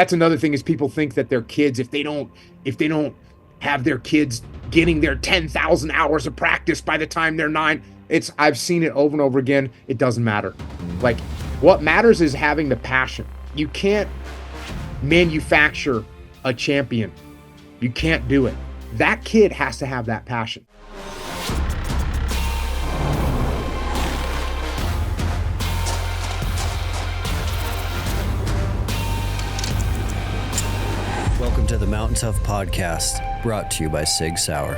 That's another thing, is people think that their kids, if they don't have their kids getting their 10,000 hours of practice by the time they're 9, I've seen it over and over again. It doesn't matter. Like, what matters is having the passion. You can't manufacture a champion. You can't do it. That kid has to have that passion. Welcome to the Mountain Tough Podcast, brought to you by Sig Sauer.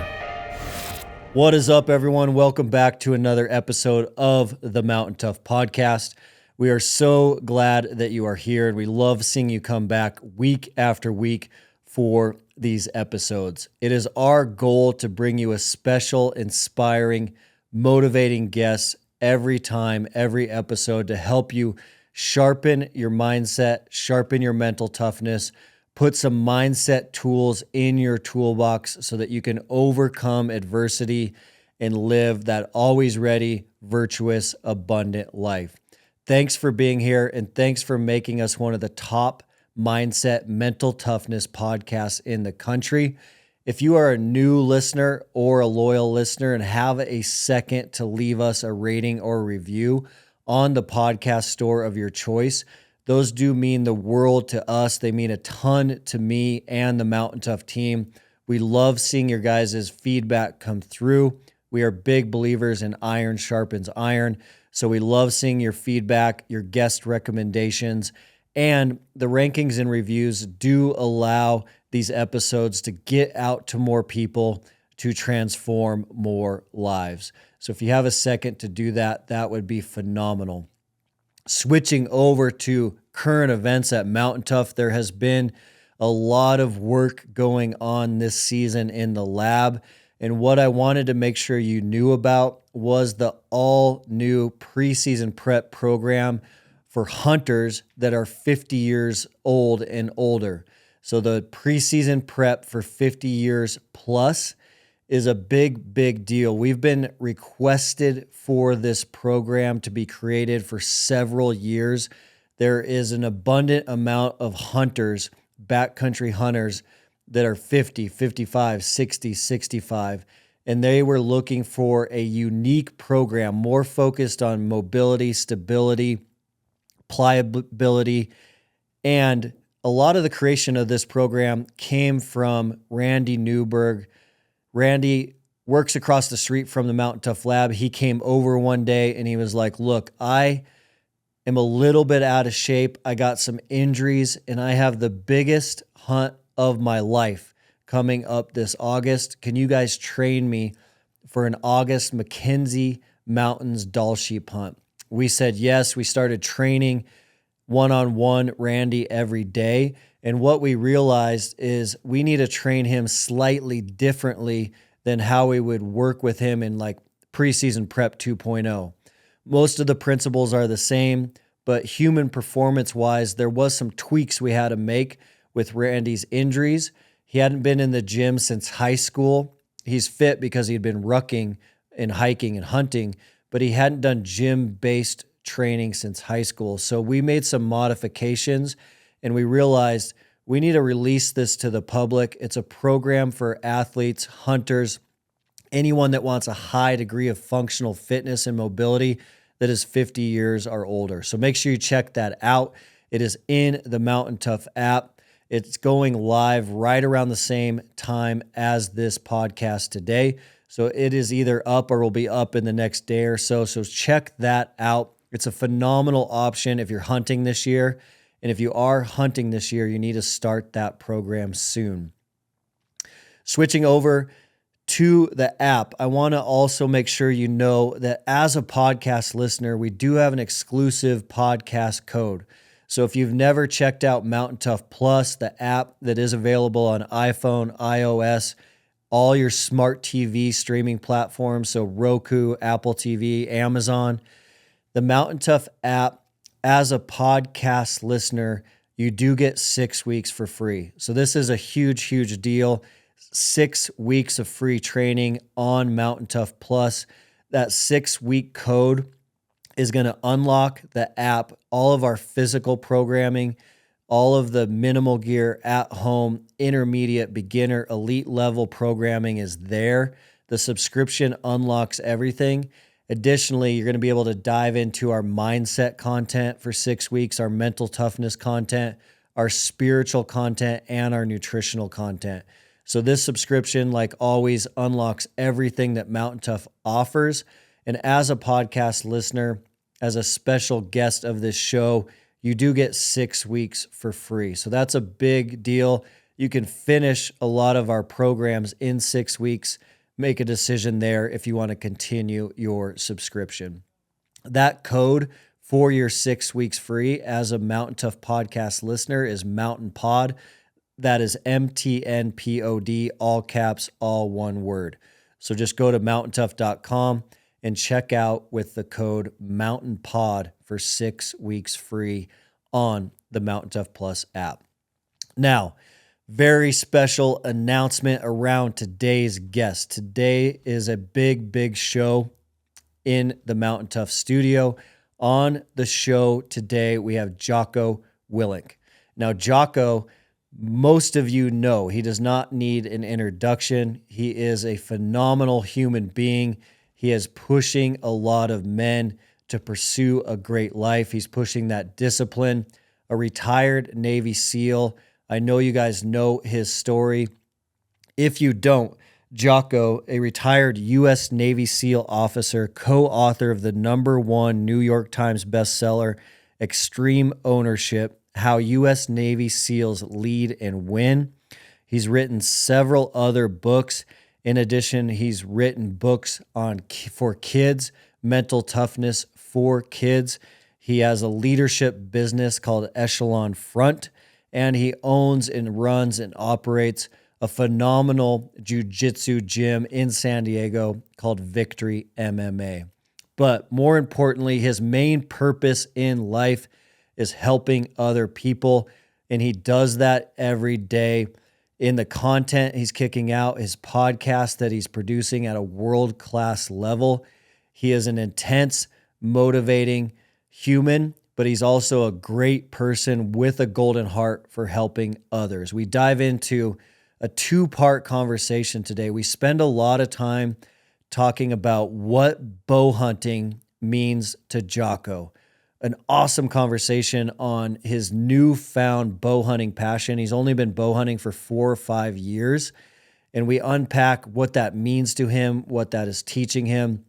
What is up, everyone? Welcome back to another episode of the Mountain Tough Podcast. We are so glad that you are here, and we love seeing you come back week after week for these episodes. It is our goal to bring you a special, inspiring, motivating guest every time, every episode, to help you sharpen your mindset, sharpen your mental toughness, put some mindset tools in your toolbox so that you can overcome adversity and live that always ready, virtuous, abundant life. Thanks for being here, and thanks for making us one of the top mindset, mental toughness podcasts in the country. If you are a new listener or a loyal listener and have a second to leave us a rating or review on the podcast store of your choice, those do mean the world to us. They mean a ton to me and the Mountain Tough team. We love seeing your guys' feedback come through. We are big believers in iron sharpens iron. So we love seeing your feedback, your guest recommendations, and the rankings and reviews do allow these episodes to get out to more people, to transform more lives. So if you have a second to do that, that would be phenomenal. Switching over to current events at Mountain Tough, there has been a lot of work going on this season in the lab. And what I wanted to make sure you knew about was the all-new preseason prep program for hunters that are 50 years old and older. So the preseason prep for 50 years plus is a big, big deal. We've been requested for this program to be created for several years. There is an abundant amount of hunters, backcountry hunters, that are 50, 55, 60, 65, and they were looking for a unique program more focused on mobility, stability, pliability, and a lot of the creation of this program came from Randy Newberg. Randy works across the street from the Mountain Tough Lab. He came over one day and he was like, look, I am a little bit out of shape. I got some injuries and I have the biggest hunt of my life coming up this August. Can you guys train me for an August Mackenzie Mountains Doll Sheep hunt? We said yes. We started training one-on-one Randy every day. And what we realized is we need to train him slightly differently than how we would work with him in like preseason prep 2.0. Most of the principles are the same, but human performance-wise, there was some tweaks we had to make with Randy's injuries. He hadn't been in the gym since high school. He's fit because he'd been rucking and hiking and hunting, but he hadn't done gym-based training since high school. So we made some modifications, and we realized we need to release this to the public. It's a program for athletes, hunters, anyone that wants a high degree of functional fitness and mobility that is 50 years or older. So make sure you check that out. It is in the Mountain Tough app. It's going live right around the same time as this podcast today. So it is either up or will be up in the next day or so. So check that out. It's a phenomenal option if you're hunting this year. And if you are hunting this year, you need to start that program soon. Switching over to the app, I want to also make sure you know that as a podcast listener, we do have an exclusive podcast code. So if you've never checked out Mountain Tough Plus, the app that is available on iPhone, iOS, all your smart TV streaming platforms, so Roku, Apple TV, Amazon, the Mountain Tough app, as a podcast listener, you do get 6 weeks for free. So this is a huge, huge deal. 6 weeks of free training on Mountain Tough Plus. That 6-week code is going to unlock the app, all of our physical programming, All of the minimal gear, at home, intermediate, beginner, elite level programming is there. The subscription unlocks everything. Additionally, you're going to be able to dive into our mindset content for 6 weeks, our mental toughness content, our spiritual content, and our nutritional content. So this subscription, like always, unlocks everything that Mountain Tough offers. And as a podcast listener, as a special guest of this show, you do get 6 weeks for free. So that's a big deal. You can finish a lot of our programs in 6 weeks. Make a decision there if you want to continue your subscription. That code for your 6 weeks free as a Mountain Tough podcast listener is Mountain Pod. That is MTNPOD, all caps, all one word. So just go to mountaintough.com and check out with the code Mountain Pod for 6 weeks free on the Mountain Tough Plus app. Now, very special announcement around today's guest. Today is a big show in the Mountain Tough studio. On the show today, we have Jocko Willink. Now, Jocko, most of you know, he does not need an introduction. He is a phenomenal human being. He is pushing a lot of men to pursue a great life. He's pushing that discipline. A retired Navy SEAL. I know you guys know his story. If you don't, Jocko, a retired U.S. Navy SEAL officer, co-author of the #1 New York Times bestseller, Extreme Ownership, How U.S. Navy SEALs Lead and Win. He's written several other books. In addition, he's written books for kids, mental toughness for kids. He has a leadership business called Echelon Front, and he owns and runs and operates a phenomenal jiu-jitsu gym in San Diego called Victory MMA. But more importantly, his main purpose in life is helping other people, and he does that every day in the content he's kicking out, his podcast that he's producing at a world-class level. He is an intense, motivating human, but he's also a great person with a golden heart for helping others. We dive into a 2-part conversation today. We spend a lot of time talking about what bow hunting means to Jocko. An awesome conversation on his newfound bow hunting passion. He's only been bow hunting for 4 or 5 years, and we unpack what that means to him, what that is teaching him.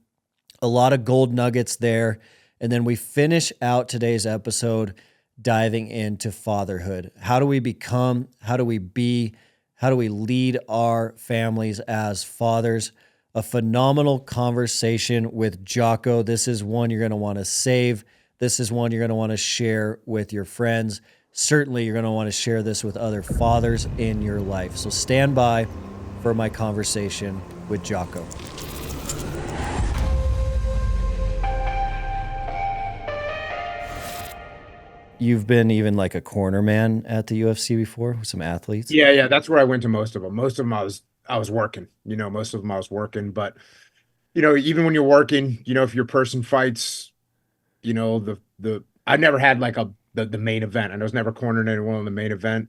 A lot of gold nuggets there. And then we finish out today's episode diving into fatherhood. How do we become, how do we be, how do we lead our families as fathers? A phenomenal conversation with Jocko. This is one you're going to want to save. This is one you're going to want to share with your friends. Certainly, you're going to want to share this with other fathers in your life. So stand by for my conversation with Jocko. You've been even like a corner man at the UFC before with some athletes? Yeah, that's where I went to most of them. Most of them I was working, most of them I was working, but even when you're working, if your person fights, I never had like the main event. I was never cornered anyone on the main event,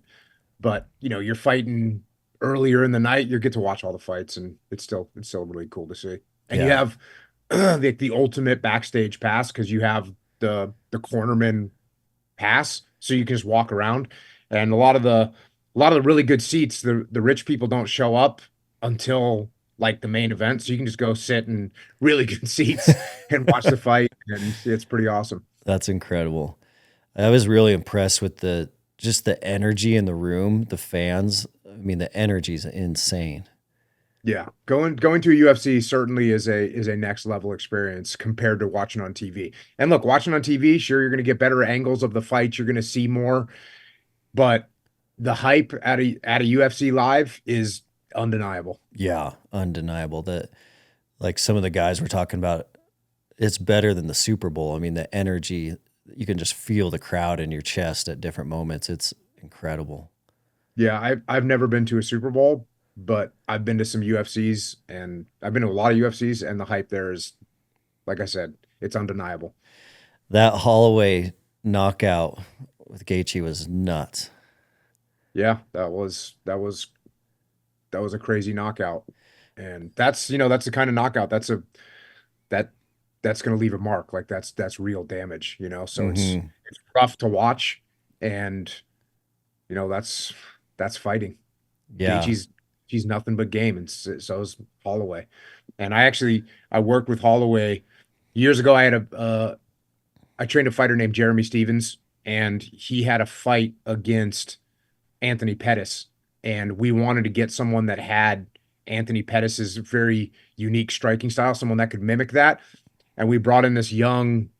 but you're fighting earlier in the night, you get to watch all the fights, and it's still really cool to see. And you have the ultimate backstage pass because you have the cornerman pass, so you can just walk around. And a lot of the really good seats, the rich people don't show up until like the main event, so you can just go sit in really good seats and watch the fight, and it's pretty awesome. That's incredible. I was really impressed with the energy in the room, the fans. I mean, the energy is insane. Yeah, going to a UFC certainly is a next level experience compared to watching on TV. And look, watching on TV, sure, you're going to get better angles of the fights, you're going to see more, but the hype at a UFC live is undeniable. Yeah, undeniable. That, like, some of the guys were talking about, it's better than the Super Bowl. I mean, the energy, you can just feel the crowd in your chest at different moments. It's incredible. Yeah, I've never been to a Super Bowl, but I've been to some UFCs, and I've been to a lot of UFCs, and the hype there is, like I said, it's undeniable. That Holloway knockout, with Gaethje was nuts. Yeah, that was a crazy knockout. And that's, that's the kind of knockout that that's going to leave a mark. Like that's real damage, so it's rough to watch. And, that's fighting. Yeah. Gaethje's nothing but game. And so is Holloway. And I worked with Holloway years ago. I trained a fighter named Jeremy Stevens, and he had a fight against Anthony Pettis, and we wanted to get someone that had Anthony Pettis's very unique striking style, someone that could mimic that. And we brought in this young,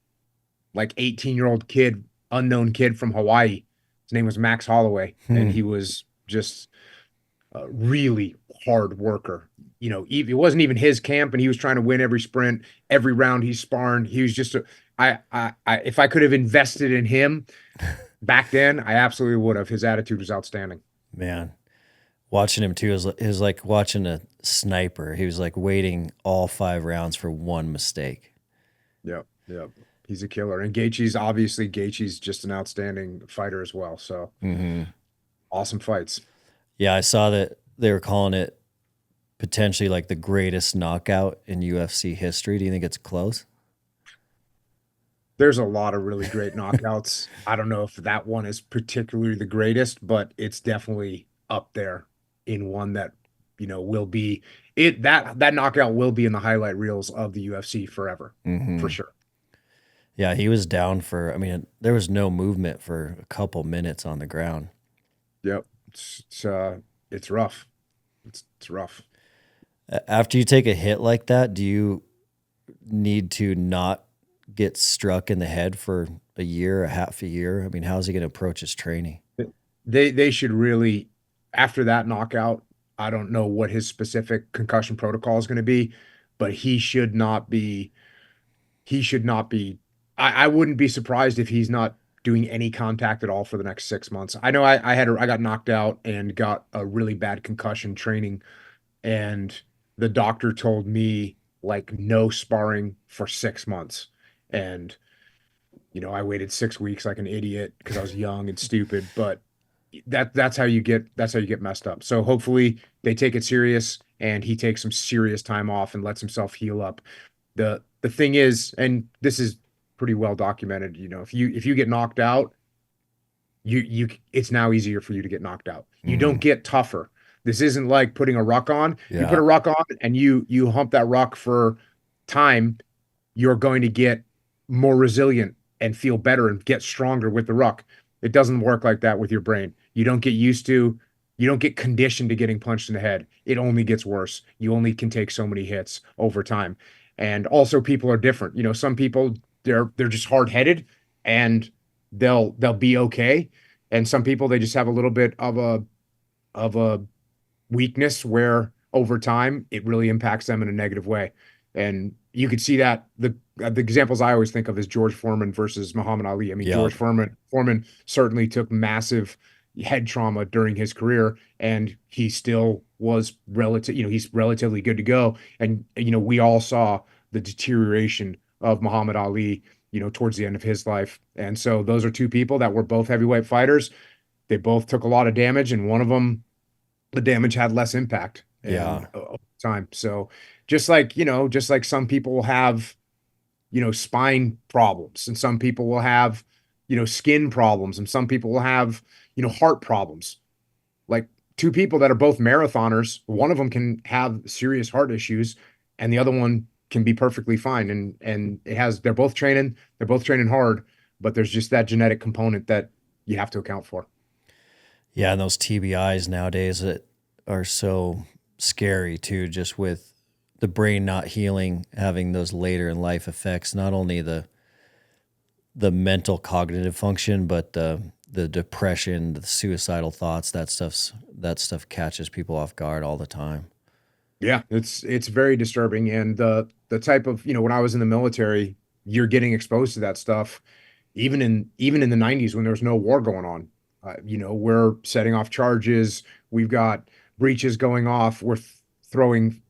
like 18-year-old kid, unknown kid from Hawaii. His name was Max Holloway, and he was just a really hard worker. It wasn't even his camp, and he was trying to win every sprint, every round he's sparring. He was just if I could have invested in him back then, I absolutely would have. His attitude was outstanding. Man, watching him too is like watching a sniper. He was like waiting all 5 rounds for one mistake. Yep. He's a killer. And Gaethje's just an outstanding fighter as well. So awesome fights. Yeah, I saw that they were calling it potentially like the greatest knockout in UFC history. Do you think it's close? There's a lot of really great knockouts. I don't know if that one is particularly the greatest, but it's definitely up there in one that, will be it. That knockout will be in the highlight reels of the UFC forever, for sure. Yeah, he was down there was no movement for a couple minutes on the ground. Yep. It's rough. It's rough. After you take a hit like that, do you need to not get struck in the head for a year, a half a year? I mean, how's he going to approach his training? They should really, after that knockout, I don't know what his specific concussion protocol is going to be, but he should not be, I wouldn't be surprised if he's not doing any contact at all for the next 6 months. I know I got knocked out and got a really bad concussion training, and the doctor told me like no sparring for 6 months. And, I waited 6 weeks like an idiot because I was young and stupid, but that's how you get messed up. So hopefully they take it serious and he takes some serious time off and lets himself heal up. The thing is, and this is pretty well documented, if you get knocked out, it's now easier for you to get knocked out. You don't get tougher. This isn't like putting a ruck on. Yeah. You put a ruck on and you hump that ruck for time, you're going to get more resilient and feel better and get stronger with the ruck. It doesn't work like that with your brain. You don't get conditioned to getting punched in the head. It only gets worse. You only can take so many hits over time. And also people are different. Some people they're just hard-headed and they'll be okay. And some people, they just have a little bit of a weakness where over time it really impacts them in a negative way. And you could see that the examples I always think of is George Foreman versus Muhammad Ali. I mean, Yeah. George Foreman certainly took massive head trauma during his career, and he still was he's relatively good to go. And, we all saw the deterioration of Muhammad Ali, towards the end of his life. And so those are two people that were both heavyweight fighters. They both took a lot of damage, and one of them, the damage had less impact over time. So just like some people will have, spine problems, and some people will have, skin problems, and some people will have, heart problems. Like two people that are both marathoners, one of them can have serious heart issues and the other one can be perfectly fine. And they're both training hard, but there's just that genetic component that you have to account for. Yeah. And those TBIs nowadays that are so scary too, just with the brain not healing, having those later in life effects, not only the mental cognitive function, but the depression, the suicidal thoughts, that stuff catches people off guard all the time. Yeah, it's very disturbing. And the type of, when I was in the military, you're getting exposed to that stuff, even in the 90s when there was no war going on. We're setting off charges. We've got breaches going off. We're throwing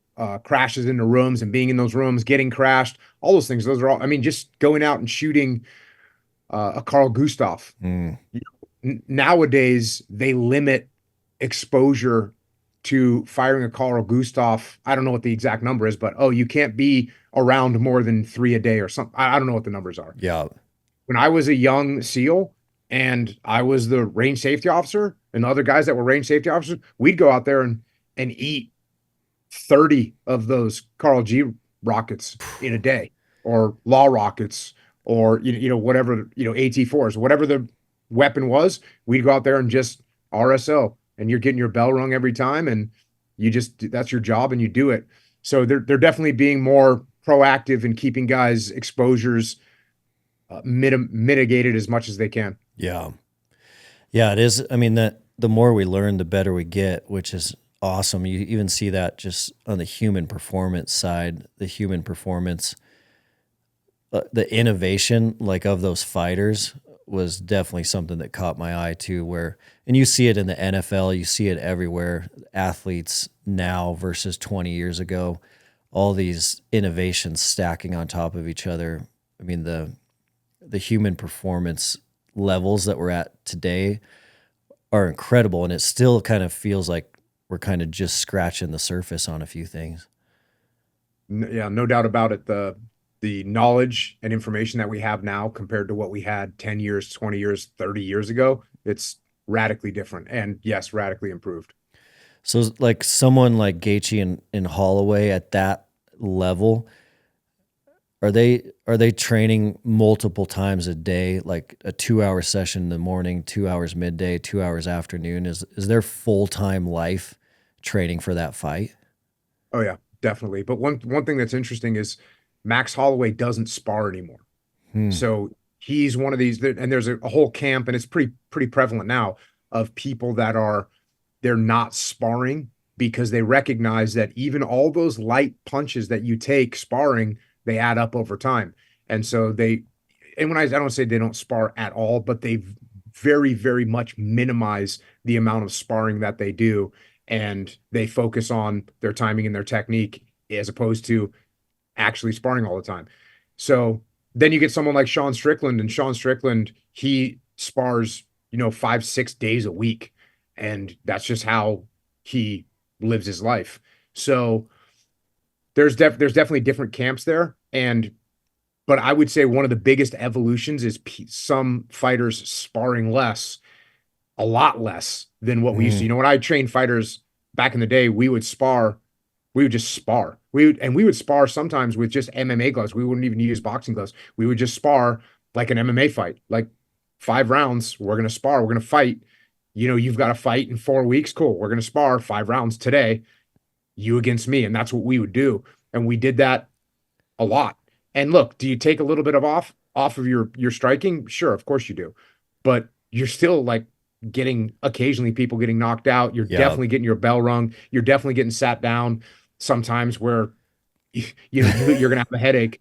crashes into rooms and being in those rooms, getting crashed, all those things. Those are all, just going out and shooting a Carl Gustav, nowadays they limit exposure to firing a Carl Gustav. I don't know what the exact number is, but you can't be around more than 3 a day or something. I don't know what the numbers are. Yeah. When I was a young SEAL and I was the range safety officer and the other guys that were range safety officers, we'd go out there and eat 30 of those Carl G rockets in a day, or law rockets, or whatever, AT4s, whatever the weapon was. We'd go out there and just RSO, and you're getting your bell rung every time, and that's your job, and you do it. So they're definitely being more proactive in keeping guys' exposures mitigated as much as they can. Yeah. Yeah, it is. I mean, the more we learn, the better we get, which is awesome. You even see that just on the human performance side, the innovation like of those fighters was definitely something that caught my eye too, and you see it in the NFL, you see it everywhere. Athletes now versus 20 years ago, all these innovations stacking on top of each other. I mean, the human performance levels that we're at today are incredible, and it still kind of feels like we're kind of just scratching the surface on a few things. Yeah, no doubt about it. The knowledge and information that we have now compared to what we had 10 years, 20 years, 30 years ago, it's radically different, and yes, radically improved. So like someone like Gaethje and Holloway at that level, are they training multiple times a day, like a 2-hour session in the morning, 2 hours midday, 2 hours afternoon? Is their full-time life training for that fight? Oh yeah, definitely. But one thing that's interesting is Max Holloway doesn't spar anymore. So he's one of these, and there's a whole camp, and it's pretty prevalent now, of people that they're not sparring because they recognize that even all those light punches that you take sparring, they add up over time. And so when I don't say they don't spar at all, but they very, very much minimize the amount of sparring that they do. And they focus on their timing and their technique as opposed to actually sparring all the time. So then you get someone like Sean Strickland, and Sean Strickland, he spars, 5-6 days a week. And that's just how he lives his life. So there's definitely different camps there. But I would say one of the biggest evolutions is some fighters sparring less, a lot less than what we used to. When I trained fighters back in the day, we would just spar. We would spar sometimes with just MMA gloves. We wouldn't even use boxing gloves. We would just spar like an MMA fight, like 5 rounds. We're going to spar. We're going to fight. You've got to fight in 4 weeks. Cool. We're going to spar 5 rounds today, you against me. And that's what we would do. And we did that a lot. And look, do you take a little bit off of your striking? Sure. Of course you do. But you're still like getting occasionally people getting knocked out. You're definitely getting your bell rung. You're definitely getting sat down sometimes where you're going to have a headache.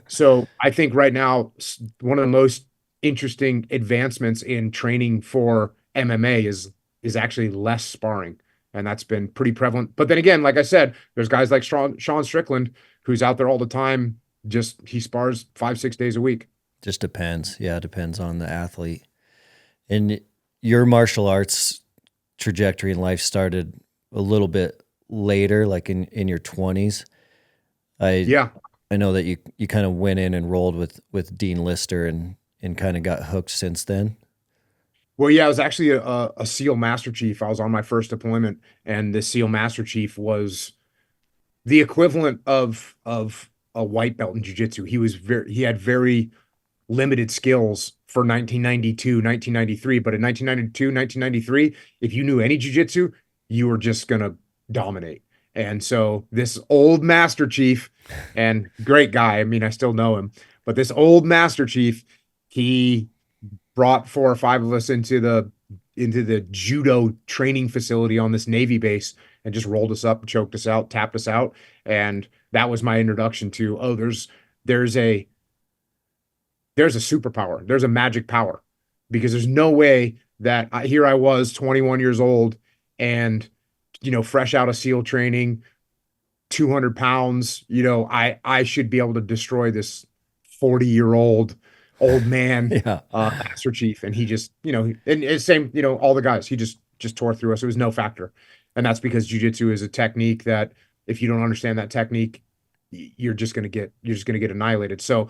So I think right now, one of the most interesting advancements in training for MMA is actually less sparring. And that's been pretty prevalent. But then again, like I said, there's guys like Sean Strickland, who's out there all the time. He spars 5-6 days a week. Just depends. Yeah, it depends on the athlete. And your martial arts trajectory in life started a little bit later, like in your 20s. I know that you kind of went in and rolled with Dean Lister and kind of got hooked since then. Well, yeah, I was actually a SEAL Master Chief. I was on my first deployment, and the SEAL Master Chief was the equivalent of a white belt in jiu-jitsu. He had very limited skills for 1992, 1993, but in 1992, 1993, if you knew any jiu-jitsu, you were just going to dominate. And so this old Master Chief, and great guy, I mean, I still know him, but this old Master Chief, he brought 4 or 5 of us into the judo training facility on this Navy base and just rolled us up, choked us out, tapped us out. And that was my introduction to, there's a superpower. There's a magic power, because there's no way that here I was 21 years old and, fresh out of SEAL training, 200 pounds, I should be able to destroy this 40-year-old old man, Yeah. Master Chief, and he just, and same, all the guys, he just tore through us. It was no factor, and that's because jujitsu is a technique that if you don't understand that technique, you're just gonna get annihilated. So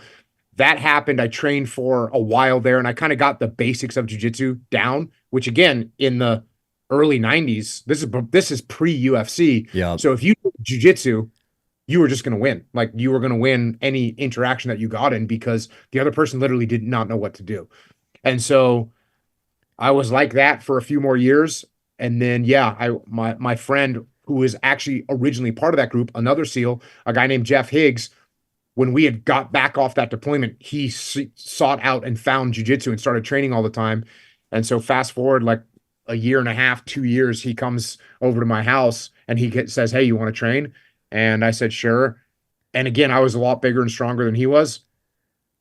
that happened. I trained for a while there, and I kind of got the basics of jujitsu down. Which again, in the early '90s, this is pre UFC. Yeah. So if you did jujitsu, you were just going to win. Like you were going to win any interaction that you got in because the other person literally did not know what to do. And so I was like that for a few more years. And then, yeah, my friend who was actually originally part of that group, another SEAL, a guy named Jeff Higgs, when we had got back off that deployment, he sought out and found jujitsu and started training all the time. And so fast forward like a year and a half, 2 years, he comes over to my house and he says, "Hey, you want to train?" And I said, "Sure." And again, I was a lot bigger and stronger than he was.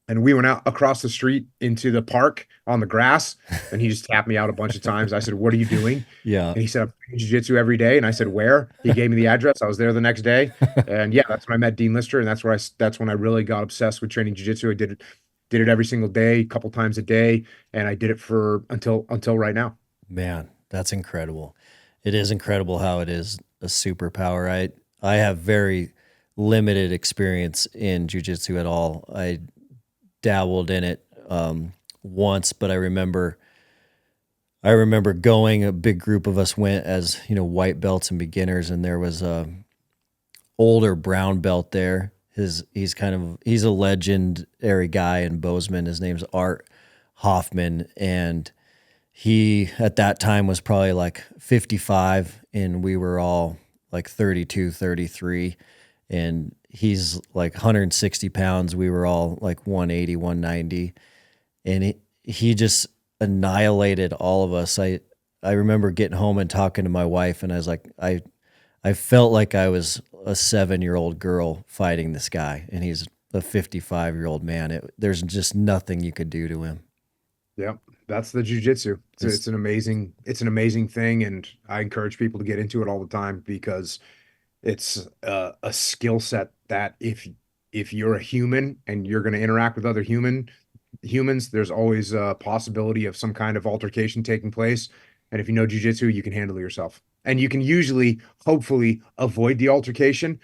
And we went out across the street into the park on the grass, and he just tapped me out a bunch of times. I said, "What are you doing?" Yeah. And he said, "I'm training jiu-jitsu every day." And I said, "Where?" He gave me the address. I was there the next day. And yeah, that's when I met Dean Lister. And that's when I really got obsessed with training jiu-jitsu. I did it every single day, a couple times a day. And I did it for until right now. Man, that's incredible. It is incredible how it is a superpower. I have very limited experience in jiu-jitsu at all. I dabbled in it once, but I remember going, a big group of us went as, white belts and beginners, and there was a older brown belt there. He's a legendary guy in Bozeman. His name's Art Hoffman, and he at that time was probably like 55 and we were all like 32, 33, and he's like 160 pounds. We were all like 180, 190, and he just annihilated all of us. I remember getting home and talking to my wife, and I was like, I felt like I was a 7-year-old girl fighting this guy, and he's a 55-year-old man. There's just nothing you could do to him. Yeah, that's the jujitsu. It's an amazing thing, and I encourage people to get into it all the time because it's a skill set that if you're a human and you're going to interact with other humans, there's always a possibility of some kind of altercation taking place. And if you know jujitsu, you can handle it yourself, and you can usually, hopefully, avoid the altercation.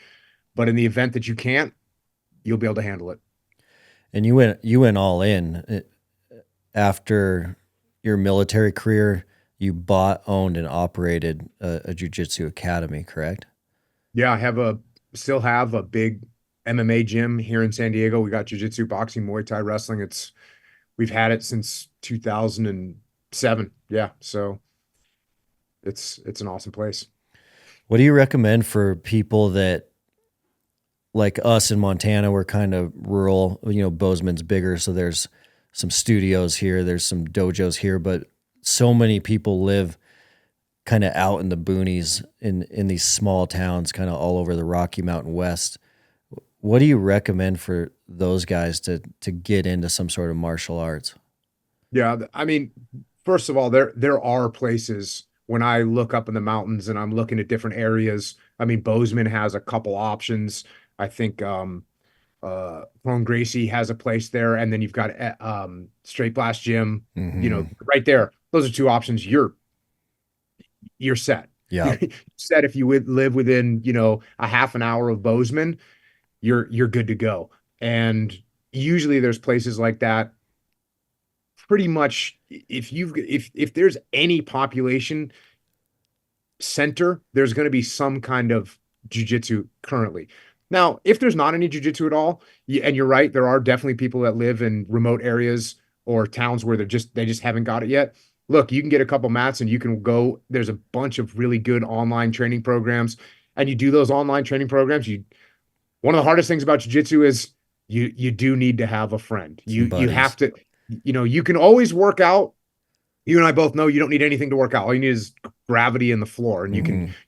But in the event that you can't, you'll be able to handle it. And you went all in. After your military career, you bought, owned, and operated a jiu-jitsu academy, correct? Yeah, still have a big MMA gym here in San Diego. We got jiu-jitsu, boxing, Muay Thai, wrestling. We've had it since 2007. Yeah, so it's an awesome place. What do you recommend for people that, like us in Montana, we're kind of rural, Bozeman's bigger, so there's some studios here, there's some dojos here, but so many people live kind of out in the boonies in these small towns, kind of all over the Rocky Mountain West. What do you recommend for those guys to get into some sort of martial arts? Yeah, I mean, first of all, there are places when I look up in the mountains and I'm looking at different areas. I mean, Bozeman has a couple options. I think Clone Gracie has a place there, and then you've got Straight Blast Gym, right there. Those are two options. You're set. Yeah. You're set if you would live within, a half an hour of Bozeman, you're good to go. And usually there's places like that. Pretty much if there's any population center, there's going to be some kind of jiu-jitsu currently. Now, if there's not any jiu-jitsu at all, and you're right, there are definitely people that live in remote areas or towns where they just haven't got it yet. Look, you can get a couple mats and you can go. There's a bunch of really good online training programs, and you do those online training programs. One of the hardest things about jiu-jitsu is you do need to have a friend. You have to, you can always work out. You and I both know you don't need anything to work out. All you need is gravity in the floor, and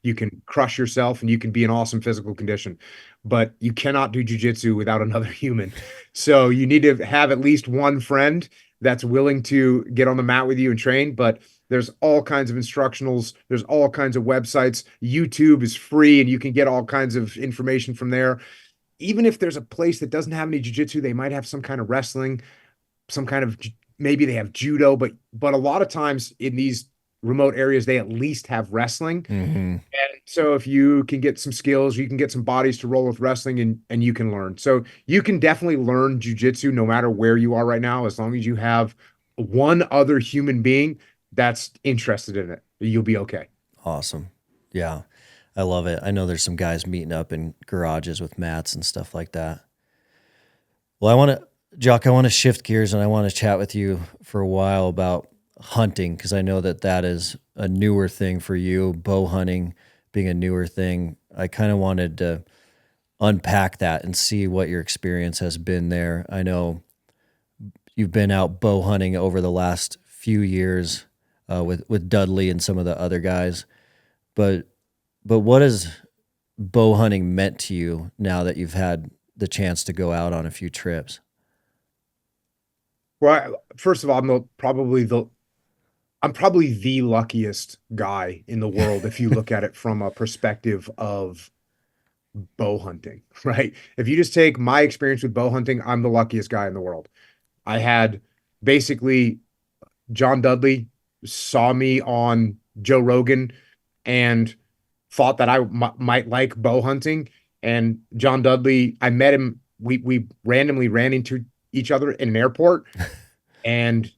you can crush yourself and you can be in awesome physical condition. But you cannot do jiu-jitsu without another human. So you need to have at least one friend that's willing to get on the mat with you and train. But there's all kinds of instructionals. There's all kinds of websites. YouTube is free, and you can get all kinds of information from there. Even if there's a place that doesn't have any jiu-jitsu, they might have some kind of wrestling. some kind of, maybe they have judo, but a lot of times in these remote areas, they at least have wrestling. Mm-hmm. And so if you can get some skills, you can get some bodies to roll with wrestling, and you can learn. So you can definitely learn jujitsu no matter where you are right now, as long as you have one other human being that's interested in it, you'll be okay. Awesome. Yeah. I love it. I know there's some guys meeting up in garages with mats and stuff like that. Well, Jock, I want to shift gears and I want to chat with you for a while about hunting, because I know that is a newer thing for you, bow hunting being a newer thing. I kind of wanted to unpack that and see what your experience has been there. I know you've been out bow hunting over the last few years with Dudley and some of the other guys, but what has bow hunting meant to you now that you've had the chance to go out on a few trips? Well, first of all, I'm probably the luckiest guy in the world if you look at it from a perspective of bow hunting, right? If you just take my experience with bow hunting, I'm the luckiest guy in the world. I had basically John Dudley saw me on Joe Rogan and thought that I might like bow hunting. And John Dudley, I met him. We randomly ran into each other in an airport, and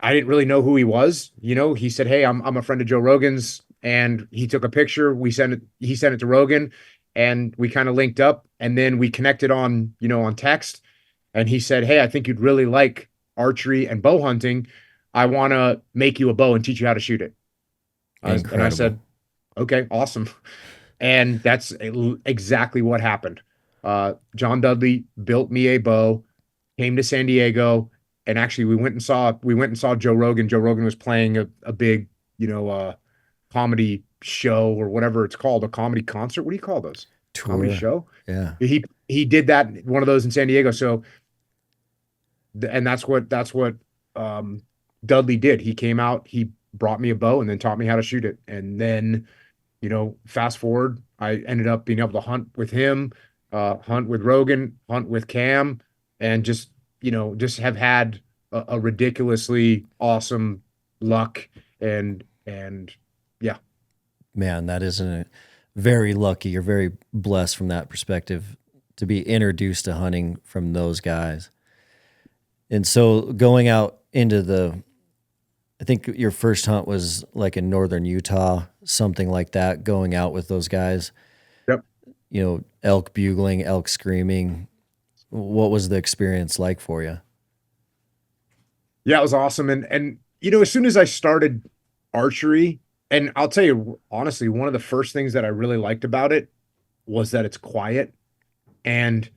I didn't really know who he was. He said, "Hey, I'm a friend of Joe Rogan's," and he took a picture. He sent it to Rogan, and we kind of linked up, and then we connected on text. And he said, "Hey, I think you'd really like archery and bow hunting. I want to make you a bow and teach you how to shoot it." And I said, "Okay, awesome." And that's exactly what happened. John Dudley built me a bow, came to San Diego, and actually we went and saw Joe Rogan. Joe Rogan was playing a big, comedy show or whatever it's called, a comedy concert. What do you call those? Tour. Comedy show? Yeah. He did that, one of those in San Diego. So, and that's what Dudley did. He came out, he brought me a bow and then taught me how to shoot it. And then, fast forward, I ended up being able to hunt with him, hunt with Rogan, hunt with Cam, and just have had a ridiculously awesome luck. And yeah. Man, that isn't very lucky. You're very blessed from that perspective to be introduced to hunting from those guys. And so going out into I think your first hunt was like in northern Utah, something like that, going out with those guys. Yep. Elk bugling, elk screaming. What was the experience like for you? Yeah, it was awesome. And as soon as I started archery, and I'll tell you honestly, one of the first things that I really liked about it was that it's quiet. And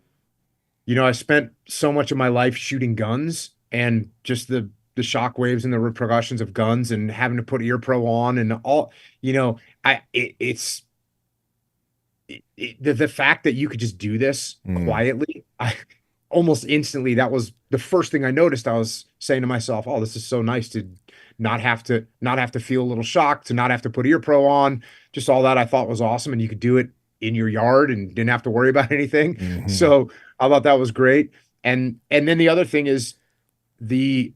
I spent so much of my life shooting guns, and just the shock waves and the repercussions of guns and having to put ear pro on and all, the fact that you could just do this quietly, almost instantly, that was the first thing I noticed. I was saying to myself, "Oh, this is so nice to not have to feel a little shocked, to not have to put ear pro on." Just all that I thought was awesome. And you could do it in your yard and didn't have to worry about anything. Mm-hmm. So I thought that was great. And then the other thing is there's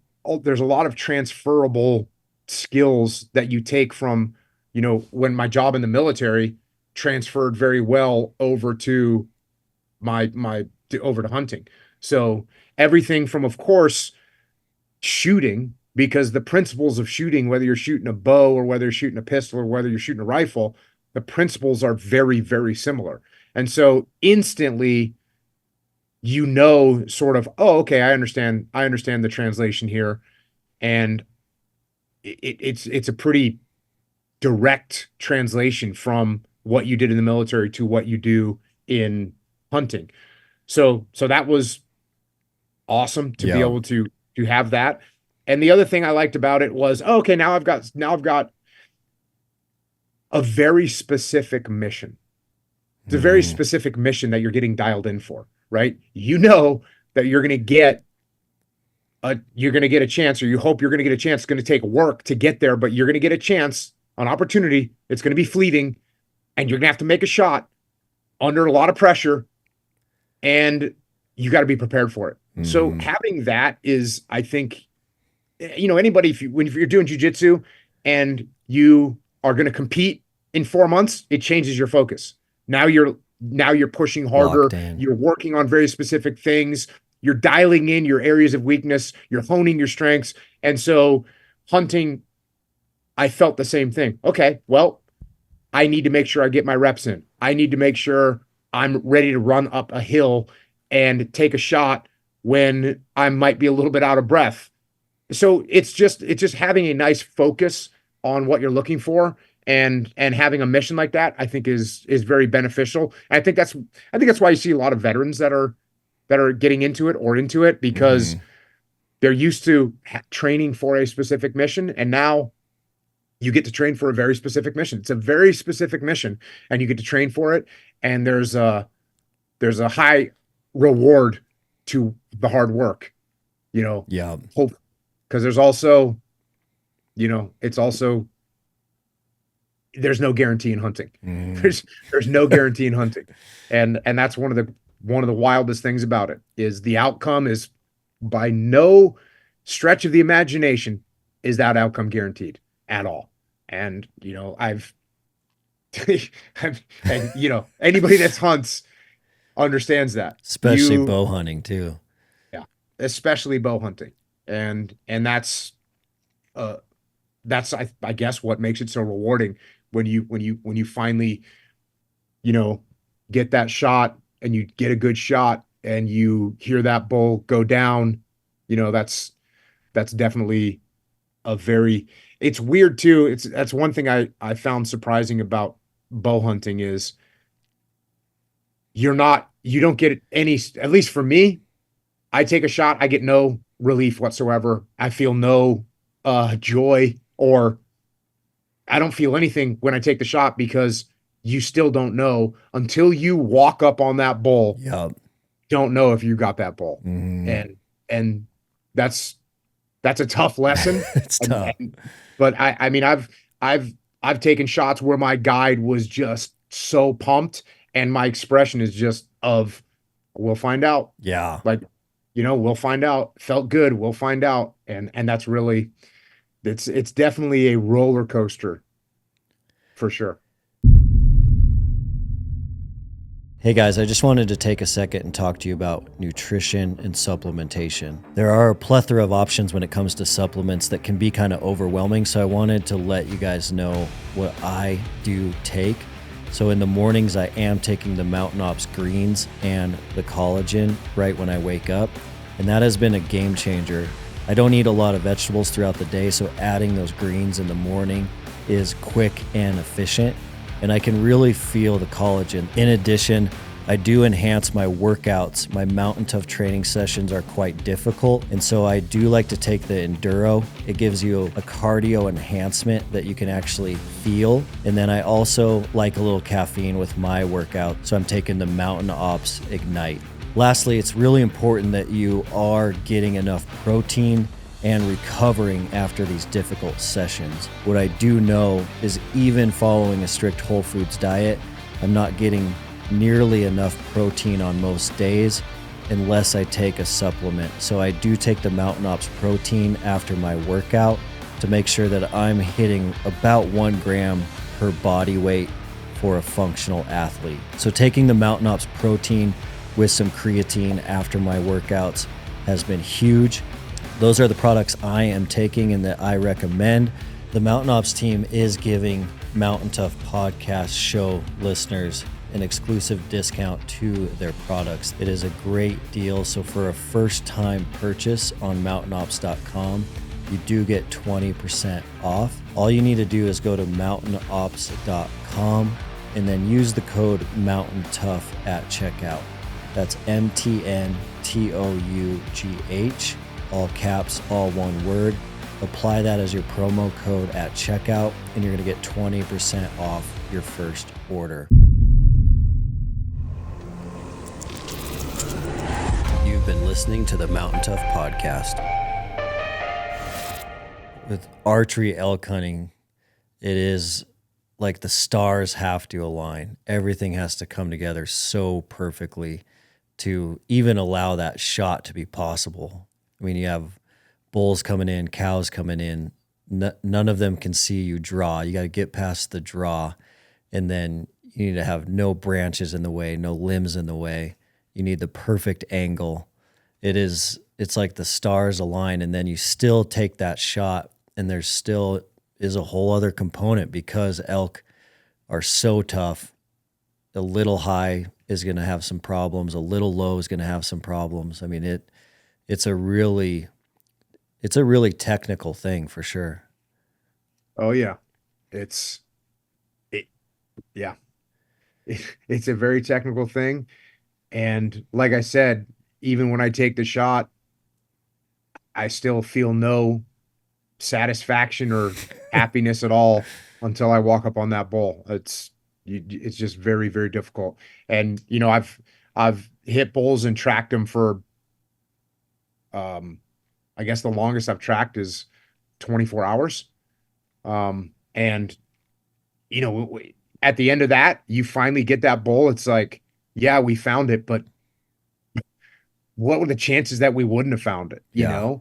a lot of transferable skills that you take from, when my job in the military transferred very well over to over to hunting. So everything from, of course, shooting, because the principles of shooting, whether you're shooting a bow or whether you're shooting a pistol or whether you're shooting a rifle, the principles are very, very similar. And so instantly, sort of, oh, okay, I understand the translation here. And it's a pretty direct translation from what you did in the military to what you do in hunting. So that was awesome to be able to have that. And the other thing I liked about it was, okay, now I've got a very specific mission. It's a very specific mission that you're getting dialed in for, right? That you're going to get a chance, or you hope you're going to get a chance. It's going to take work to get there, but you're going to get a chance, an opportunity. It's going to be fleeting, and you're going to have to make a shot under a lot of pressure, and you got to be prepared for it. So having that is, I think, anybody, if you're doing jiu-jitsu and you are going to compete in 4 months, it changes your focus. Now you're pushing harder. You're working on very specific things. You're dialing in your areas of weakness. You're honing your strengths. And so hunting, I felt the same thing. Okay, well, I need to make sure I get my reps in. I need to make sure I'm ready to run up a hill and take a shot when I might be a little bit out of breath. So it's just having a nice focus on what you're looking for, and having a mission like that, I think is very beneficial. And I think that's why you see a lot of veterans that are getting into it, because they're used to training for a specific mission, and now you get to train for a very specific mission. It's a very specific mission, and you get to train for it. And there's a high reward to the hard work, Yeah. Because there's also, it's also, there's no guarantee in hunting. There's no guarantee in hunting. And that's one of the wildest things about it, is the outcome is, by no stretch of the imagination, is that outcome guaranteed at all. And, I've anybody that hunts understands that. Especially bow hunting too. Yeah. Especially bow hunting. And that's I guess what makes it so rewarding when you finally, get that shot, and you get a good shot, and you hear that bull go down. That's definitely it's weird too. That's one thing I found surprising about bow hunting is you don't get any, at least for me, I take a shot, I get no relief whatsoever. I feel no joy, or I don't feel anything when I take the shot, because you still don't know until you walk up on that bull. Yep. Don't know if you got that bull. And that's a tough lesson. It's tough. But I mean, I've taken shots where my guide was just so pumped, and my expression is just of, we'll find out. Yeah. Like, we'll find out. Felt good. We'll find out. And that's really, it's definitely a roller coaster for sure. Hey guys, I just wanted to take a second and talk to you about nutrition and supplementation. There are a plethora of options when it comes to supplements that can be kind of overwhelming, so I wanted to let you guys know what I do take. So in the mornings, I am taking the Mountain Ops greens and the collagen right when I wake up, and that has been a game changer. I don't eat a lot of vegetables throughout the day, so adding those greens in the morning is quick and efficient, and I can really feel the collagen. In addition, I do enhance my workouts. My Mountain Tough training sessions are quite difficult, and so I do like to take the Enduro. It gives you a cardio enhancement that you can actually feel. And then I also like a little caffeine with my workout, so I'm taking the Mountain Ops Ignite. Lastly, it's really important that you are getting enough protein and recovering after these difficult sessions. What I do know is, even following a strict whole foods diet, I'm not getting nearly enough protein on most days unless I take a supplement. So I do take the Mountain Ops protein after my workout to make sure that I'm hitting about 1 gram per body weight for a functional athlete. So taking the Mountain Ops protein with some creatine after my workouts has been huge. Those are the products I am taking and that I recommend. The Mountain Ops team is giving Mountain Tough Podcast show listeners an exclusive discount to their products. It is a great deal. So for a first-time purchase on mountainops.com, you do get 20% off. All you need to do is go to mountainops.com and then use the code MountainTough at checkout. That's MTNTOUGH, all caps, all one word. Apply that as your promo code at checkout, and you're going to get 20% off your first order. You've been listening to the Mountain Tough Podcast. With archery elk hunting, it is like the stars have to align. Everything has to come together so perfectly to even allow that shot to be possible. I mean, you have bulls coming in, cows coming in. None of them can see you draw. You got to get past the draw, and then you need to have no branches in the way, no limbs in the way. You need the perfect angle. It's like the stars align, and then you still take that shot, and there's still is a whole other component because elk are so tough. A little high is going to have some problems. A little low is going to have some problems. I mean, it's a really technical thing for sure. Oh yeah. It's yeah. It's a very technical thing. And like I said, even when I take the shot, I still feel no satisfaction or happiness at all until I walk up on that bull. It's just very, very difficult. And I've hit bulls and tracked them for I guess the longest I've tracked is 24 hours. And at the end of that, you finally get that bull. It's like, yeah, we found it, but what were the chances that we wouldn't have found it? Yeah,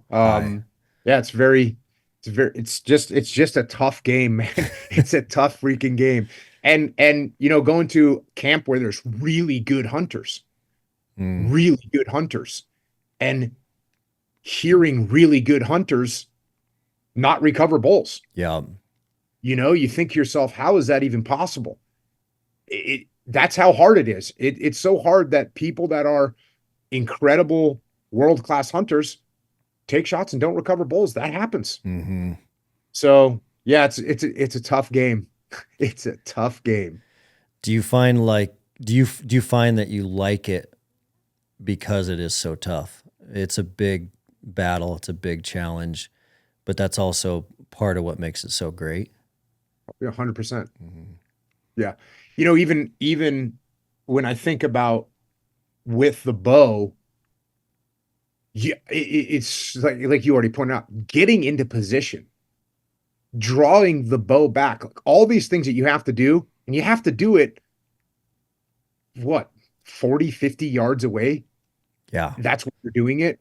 it's just a tough game, man. It's a tough freaking game. And going to camp where there's really good hunters, and hearing really good hunters not recover bulls. Yeah. You think to yourself, how is that even possible? That's how hard it is. It's so hard that people that are incredible world-class hunters take shots and don't recover bulls. That happens. Mm-hmm. So yeah, it's a tough game. It's a tough game. Do you find do you find that you like it because it is so tough? It's a big battle. It's a big challenge, but that's also part of what makes it so great. 100%. Mm-hmm. Yeah. Even when I think about with the bow, yeah, it's like you already pointed out, getting into position, drawing the bow back, like all these things that you have to do, and you have to do it, 40, 50 yards away? Yeah. That's what you're doing it.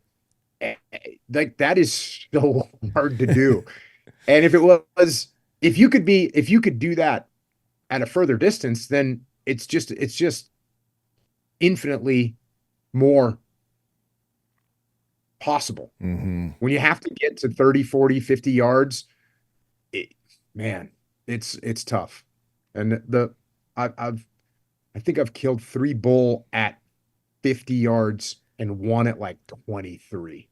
Like, that is so hard to do. And if you could do that at a further distance, then it's just infinitely more possible. Mm-hmm. When you have to get to 30, 40, 50 yards, it's tough. And I think I've killed 3 bull at 50 yards and 1 at like 23.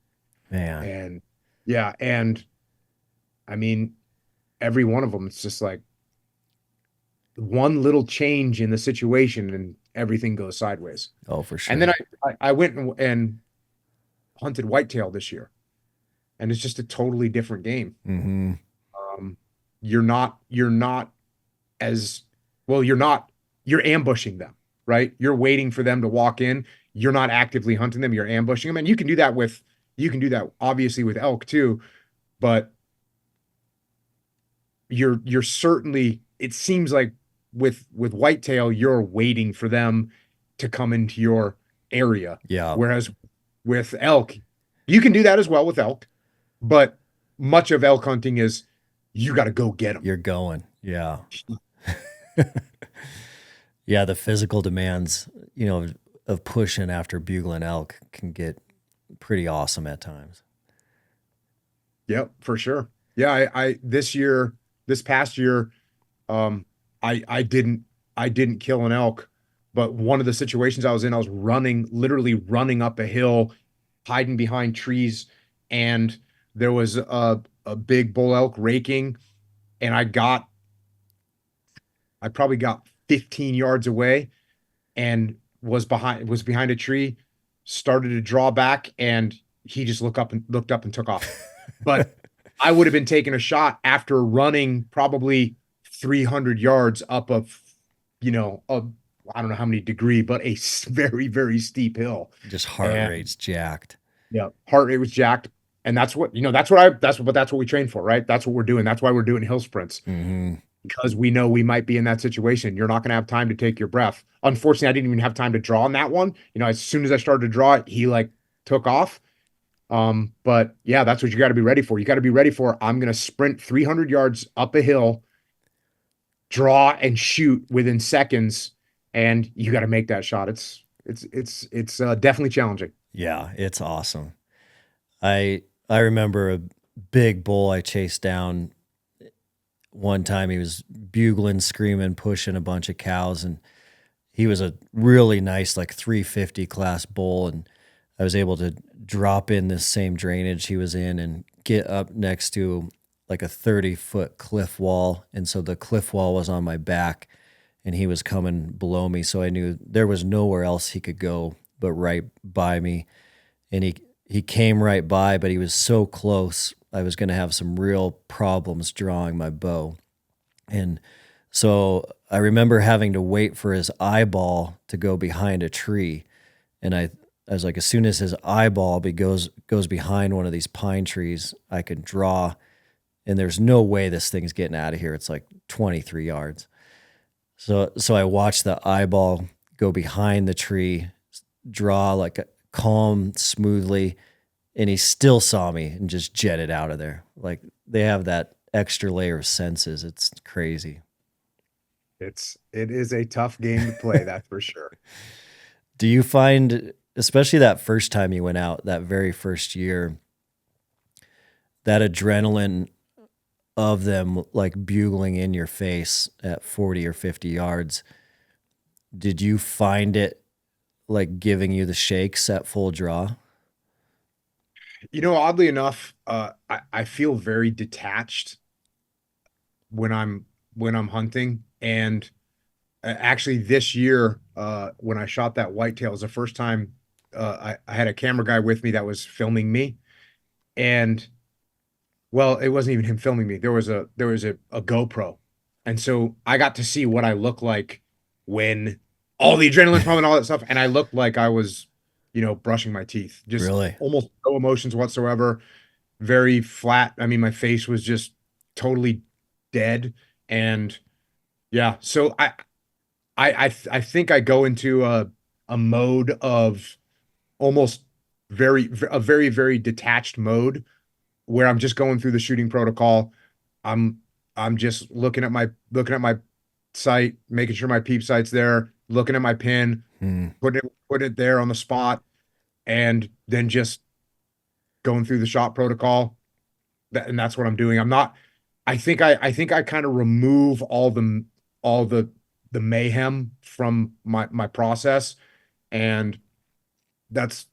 Man. And yeah, and I mean, every one of them, it's just like one little change in the situation and everything goes sideways. Oh, for sure. And then I went and hunted whitetail this year, and it's just a totally different game. Mm-hmm. You're ambushing them, right? You're waiting for them to walk in. You're not actively hunting them. You're ambushing them. And you can do that obviously with elk too, but you're certainly, it seems like with whitetail, you're waiting for them to come into your area. Yeah. Whereas with elk, you can do that as well with elk, but much of elk hunting is you got to go get them. You're going. Yeah. Yeah. The physical demands, of pushing after bugling elk can get pretty awesome at times. Yep, for sure. Yeah. This past year, I didn't kill an elk, but one of the situations I was in, I was literally running up a hill, hiding behind trees, and there was a big bull elk raking, and I probably got 15 yards away and was behind a tree, started to draw back, and he just looked up and took off. But I would have been taking a shot after running probably 300 yards up I don't know how many degree, but a very, very steep hill. Just heart rate's jacked. Yeah. Heart rate was jacked. And that's what we train for, right? That's what we're doing. That's why we're doing hill sprints. Mm-hmm. because we know we might be in that situation. You're not going to have time to take your breath. Unfortunately, I didn't even have time to draw on that one. As soon as I started to draw it, he like took off. But yeah, that's what you got to be ready for. You got to be ready for, I'm going to sprint 300 yards up a hill, draw and shoot within seconds. And you got to make that shot. It's definitely challenging. Yeah, it's awesome. I remember a big bull I chased down one time. He was bugling, screaming, pushing a bunch of cows, and he was a really nice, like 350 class bull. And I was able to drop in this same drainage he was in and get up next to like a 30-foot cliff wall. And so the cliff wall was on my back and he was coming below me. So I knew there was nowhere else he could go but right by me. And he came right by, but he was so close, I was going to have some real problems drawing my bow. And so I remember having to wait for his eyeball to go behind a tree. And I was like, as soon as his eyeball goes behind one of these pine trees, I could draw. And there's no way this thing's getting out of here. It's like 23 yards. So I watched the eyeball go behind the tree, draw like a calm, smoothly, and he still saw me and just jetted out of there. Like, they have that extra layer of senses. It's crazy. It is a tough game to play, that's for sure. Do you find, especially that first time you went out, that very first year, that adrenaline of them like bugling in your face at 40 or 50 yards, did you find it like giving you the shakes at full draw? Oddly enough, I feel very detached when I'm hunting. And actually this year, when I shot that whitetail, was the first time I had a camera guy with me that was filming me. And well, it wasn't even him filming me. There was a GoPro. And so I got to see what I look like when all the adrenaline's pumping and all that stuff. And I looked like I was, brushing my teeth, just Really? almost no emotions whatsoever. Very flat. I mean, my face was just totally dead. And yeah, so I think I go into a mode of almost a very, very detached mode where I'm just going through the shooting protocol. I'm just looking at my sight, making sure my peep sight's there, looking at my pin, putting it there on the spot, and then just going through the shot protocol. And that's what I'm doing. I think I kind of remove all the mayhem from my process. And that's,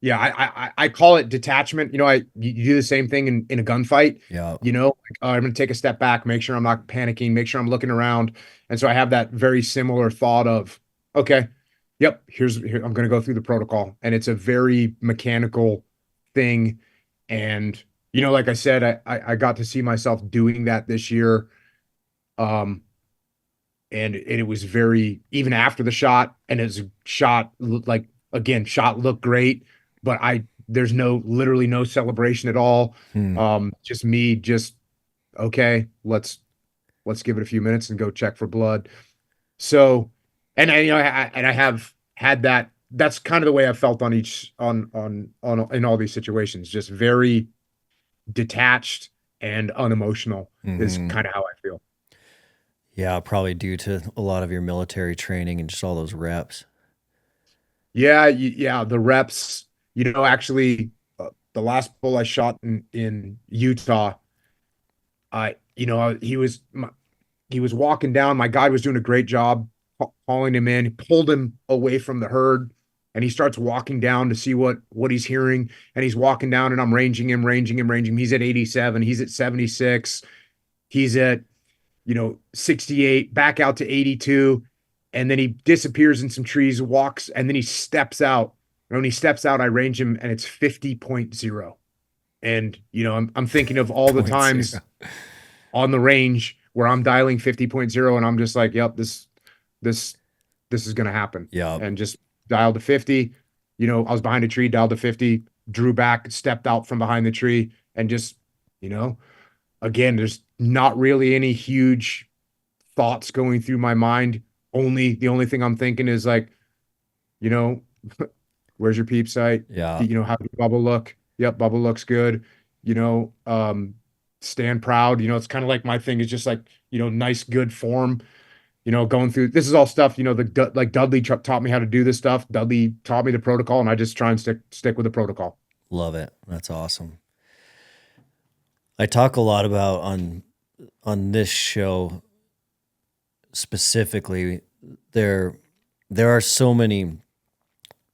yeah, I call it detachment. You do the same thing in a gunfight. Yeah. I'm going to take a step back, make sure I'm not panicking, make sure I'm looking around. And so I have that very similar thought of, okay, yep, here I'm going to go through the protocol. And it's a very mechanical thing. And, like I said, I got to see myself doing that this year. And it was very, even after the shot, and his shot looked like, again, shot looked great, but there's literally no celebration at all. Just me, okay, let's give it a few minutes and go check for blood. So, and I have had that. That's kind of the way I felt on in all these situations, just very detached and unemotional is kind of how I feel. Yeah, probably due to a lot of your military training and just all those reps. Yeah, the reps. Actually, the last bull I shot in Utah, he was walking down. My guide was doing a great job hauling him in. He pulled him away from the herd, and he starts walking down to see what he's hearing. And he's walking down, and I'm ranging him. He's at 87. He's at 76. He's at 68. Back out to 82. And then he disappears in some trees, walks, and then he steps out. And when he steps out, I range him, and it's 50.0. And, I'm thinking of all the times on the range where I'm dialing 50.0, and I'm just like, yep, this is going to happen. Yeah. And just dialed to 50. I was behind a tree, dialed to 50, drew back, stepped out from behind the tree, and just, again, there's not really any huge thoughts going through my mind. The only thing I'm thinking is like, you know, where's your peep sight? Yeah. How does Bubba look? Yep, Bubba looks good. Stand proud. It's kind of like my thing is just like, nice, good form. Going through this is all stuff, like Dudley taught me how to do this stuff. Dudley taught me the protocol, and I just try and stick with the protocol. Love it. That's awesome. I talk a lot about on this show specifically, there are so many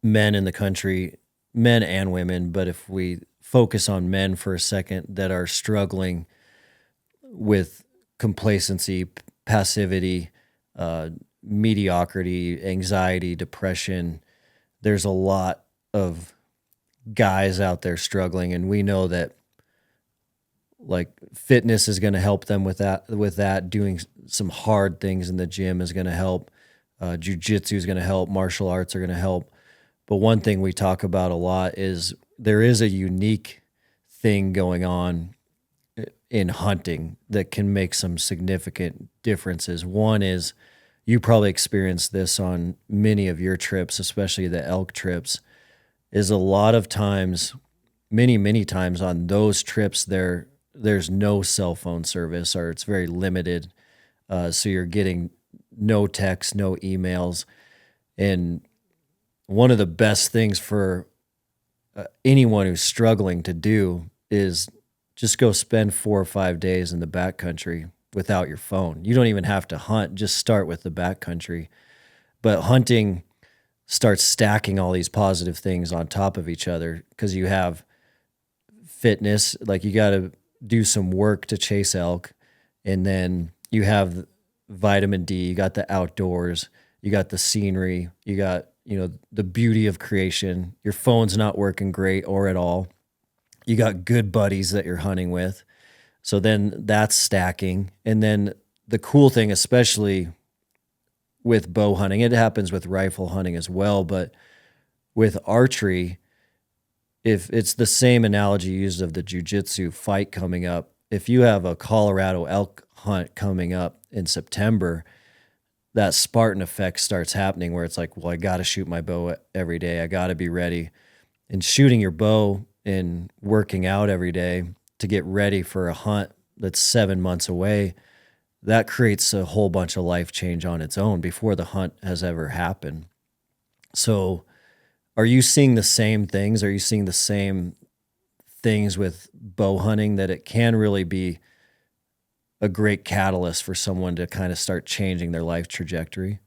men in the country, men and women, but if we focus on men for a second, that are struggling with complacency, passivity, mediocrity, anxiety, depression. There's a lot of guys out there struggling, and we know that like fitness is going to help them with that. Doing some hard things in the gym is going to help. Jiu-jitsu is going to help. Martial arts are going to help. But one thing we talk about a lot is there is a unique thing going on in hunting that can make some significant differences. One is, you probably experienced this on many of your trips, especially the elk trips, is a lot of times, many times on those trips, there's no cell phone service, or it's very limited. So you're getting no texts, no emails. And one of the best things for anyone who's struggling to do is just go spend 4 or 5 days in the backcountry without your phone. You don't even have to hunt, just start with the backcountry. But hunting starts stacking all these positive things on top of each other, because you have fitness, like you got to do some work to chase elk, and then you have vitamin D, you got the outdoors, you got the scenery, you got, the beauty of creation. Your phone's not working great or at all. You got good buddies that you're hunting with. So then that's stacking. And then the cool thing, especially with bow hunting, it happens with rifle hunting as well, but with archery, if it's the same analogy used of the jiu-jitsu fight coming up, if you have a Colorado elk hunt coming up in September, that Spartan effect starts happening where it's like, well, I got to shoot my bow every day. I got to be ready. And shooting your bow and working out every day to get ready for a hunt that's 7 months away, that creates a whole bunch of life change on its own before the hunt has ever happened. So are you seeing the same things? Are you seeing the same things with bow hunting, that it can really be a great catalyst for someone to kind of start changing their life trajectory?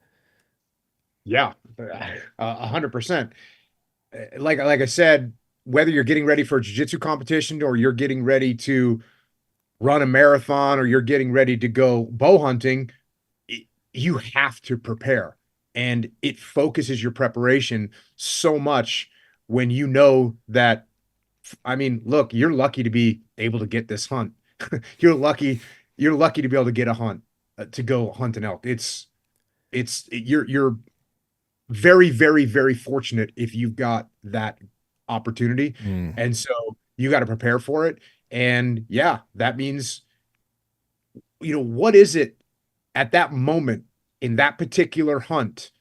Yeah, 100%. Like I said, whether you're getting ready for a jiu-jitsu competition, or you're getting ready to run a marathon, or you're getting ready to go bow hunting, you have to prepare. And it focuses your preparation so much when you know that, look, you're lucky to be able to get this hunt. You're lucky to be able to get a hunt, to go hunt an elk. You're very, very, very fortunate if you've got that opportunity. And so you got to prepare for it. And yeah, that means, what is it at that moment in that particular hunt?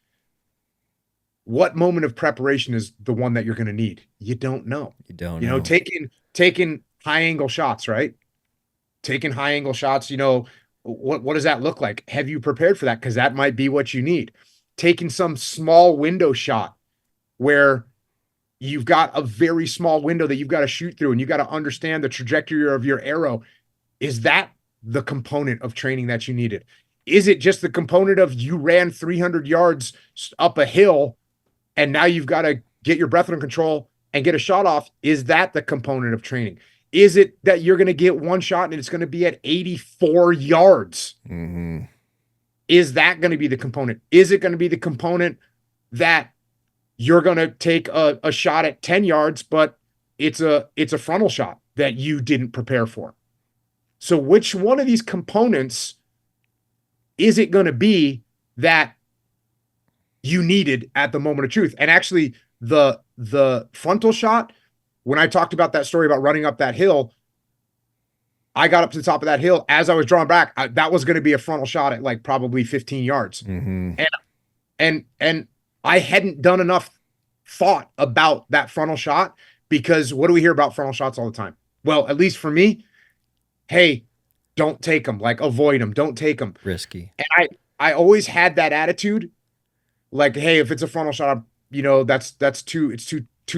What moment of preparation is the one that you're going to need? You don't know. You don't know. Taking high angle shots, right? Taking high angle shots, what does that look like? Have you prepared for that? Because that might be what you need. Taking some small window shot where you've got a very small window that you've got to shoot through, and you got to understand the trajectory of your arrow. Is that the component of training that you needed? Is it just the component of you ran 300 yards up a hill and now you've got to get your breath under control and get a shot off? Is that the component of training? Is it that you're going to get one shot and it's going to be at 84 yards? Mm-hmm. Is that going to be the component? Is it going to be the component that you're going to take a shot at 10 yards, but it's a frontal shot that you didn't prepare for? So which one of these components is it going to be that you needed at the moment of truth? And actually, the frontal shot, when I talked about that story about running up that hill, I got up to the top of that hill. As I was drawing back, that was going to be a frontal shot at like probably 15 yards. Mm-hmm. And I hadn't done enough thought about that frontal shot, because what do we hear about frontal shots all the time? Well, at least for me, hey, don't take them, like avoid them, don't take them. Risky. And I always had that attitude, like, hey, if it's a frontal shot, that's too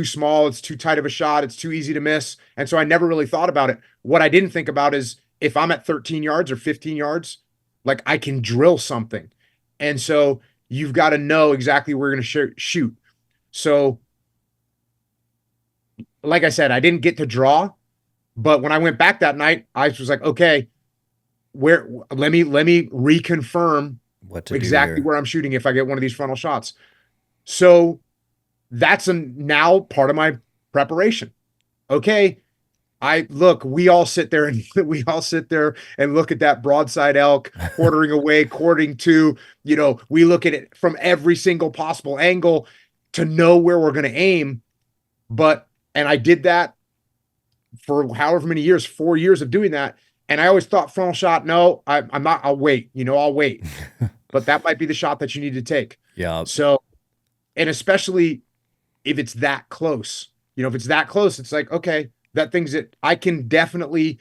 small, it's too tight of a shot, it's too easy to miss. And so I never really thought about it. What I didn't think about is if I'm at 13 yards or 15 yards, like I can drill something. And so you've got to know exactly where you're going to shoot. So like I said, I didn't get to draw, but when I went back that night, I was like, okay, let me reconfirm what to exactly where I'm shooting if I get one of these frontal shots. So that's now part of my preparation. Okay. We all sit there and look at that broadside elk, quartering away, quartering to, we look at it from every single possible angle to know where we're going to aim. And I did that for however many years, 4 years of doing that. And I always thought frontal shot, no, I'm not, I'll wait, I'll wait. But that might be the shot that you need to take. Yeah. So, and especially if it's that close, it's like, okay, that thing's it. I can definitely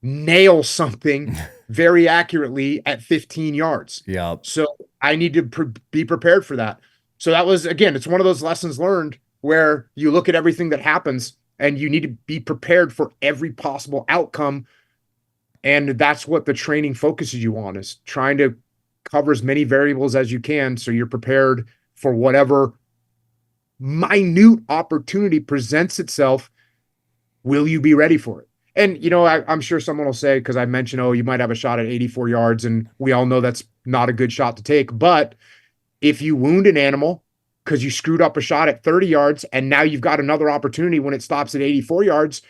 nail something very accurately at 15 yards. Yeah. So I need to be prepared for that. So that was, again, it's one of those lessons learned where you look at everything that happens and you need to be prepared for every possible outcome. And that's what the training focuses you on, is trying to cover as many variables as you can so you're prepared for whatever minute opportunity presents itself. Will you be ready for it? And, I'm sure someone will say, because I mentioned, you might have a shot at 84 yards, and we all know that's not a good shot to take. But if you wound an animal because you screwed up a shot at 30 yards, and now you've got another opportunity when it stops at 84 yards,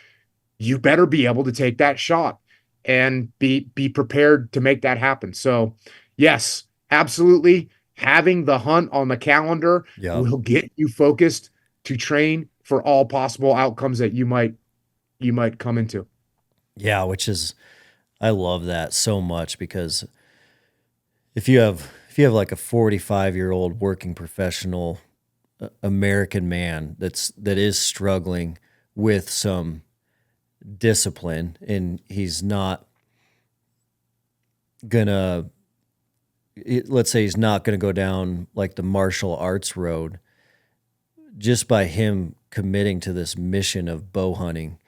you better be able to take that shot and be prepared to make that happen. So, yes, absolutely. Having the hunt on the calendar will get you focused to train for all possible outcomes that you might come into. Yeah, I love that so much, because if you have like a 45-year-old working professional American man that is struggling with some discipline, and he's not gonna, let's say he's not gonna go down like the martial arts road, just by him committing to this mission of bow hunting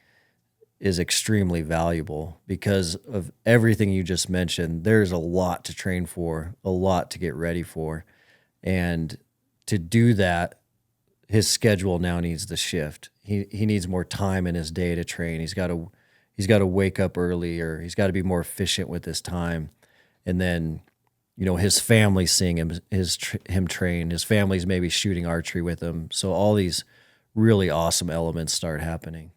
is extremely valuable, because of everything you just mentioned. There's a lot to train for, a lot to get ready for. And to do that, his schedule now needs to shift. He needs more time in his day to train. He's got to wake up early, or he's got to be more efficient with his time. And then, his family's seeing him train. His family's maybe shooting archery with him. So all these really awesome elements start happening.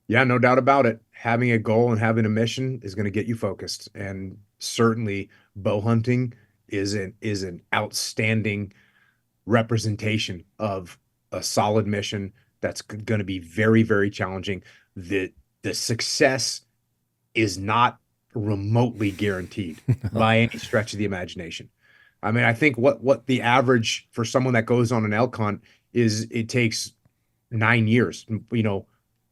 Yeah, no doubt about it. Having a goal and having a mission is going to get you focused. And certainly bow hunting is an outstanding representation of a solid mission that's going to be very, very challenging. The success is not remotely guaranteed by any stretch of the imagination. I mean, I think what the average for someone that goes on an elk hunt is, it takes 9 years.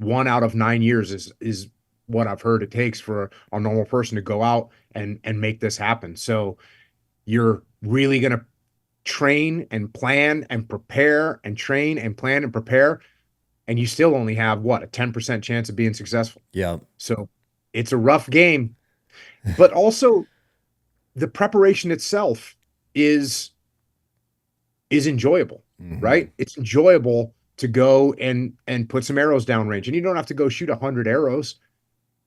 1 out of 9 years is what I've heard it takes for a normal person to go out and make this happen. So you're really going to train and plan and prepare and train and plan and prepare, and you still only have a 10% chance of being successful. Yeah. So it's a rough game, but also the preparation itself is enjoyable, right? It's enjoyable to go and put some arrows downrange, and you don't have to go shoot 100 arrows,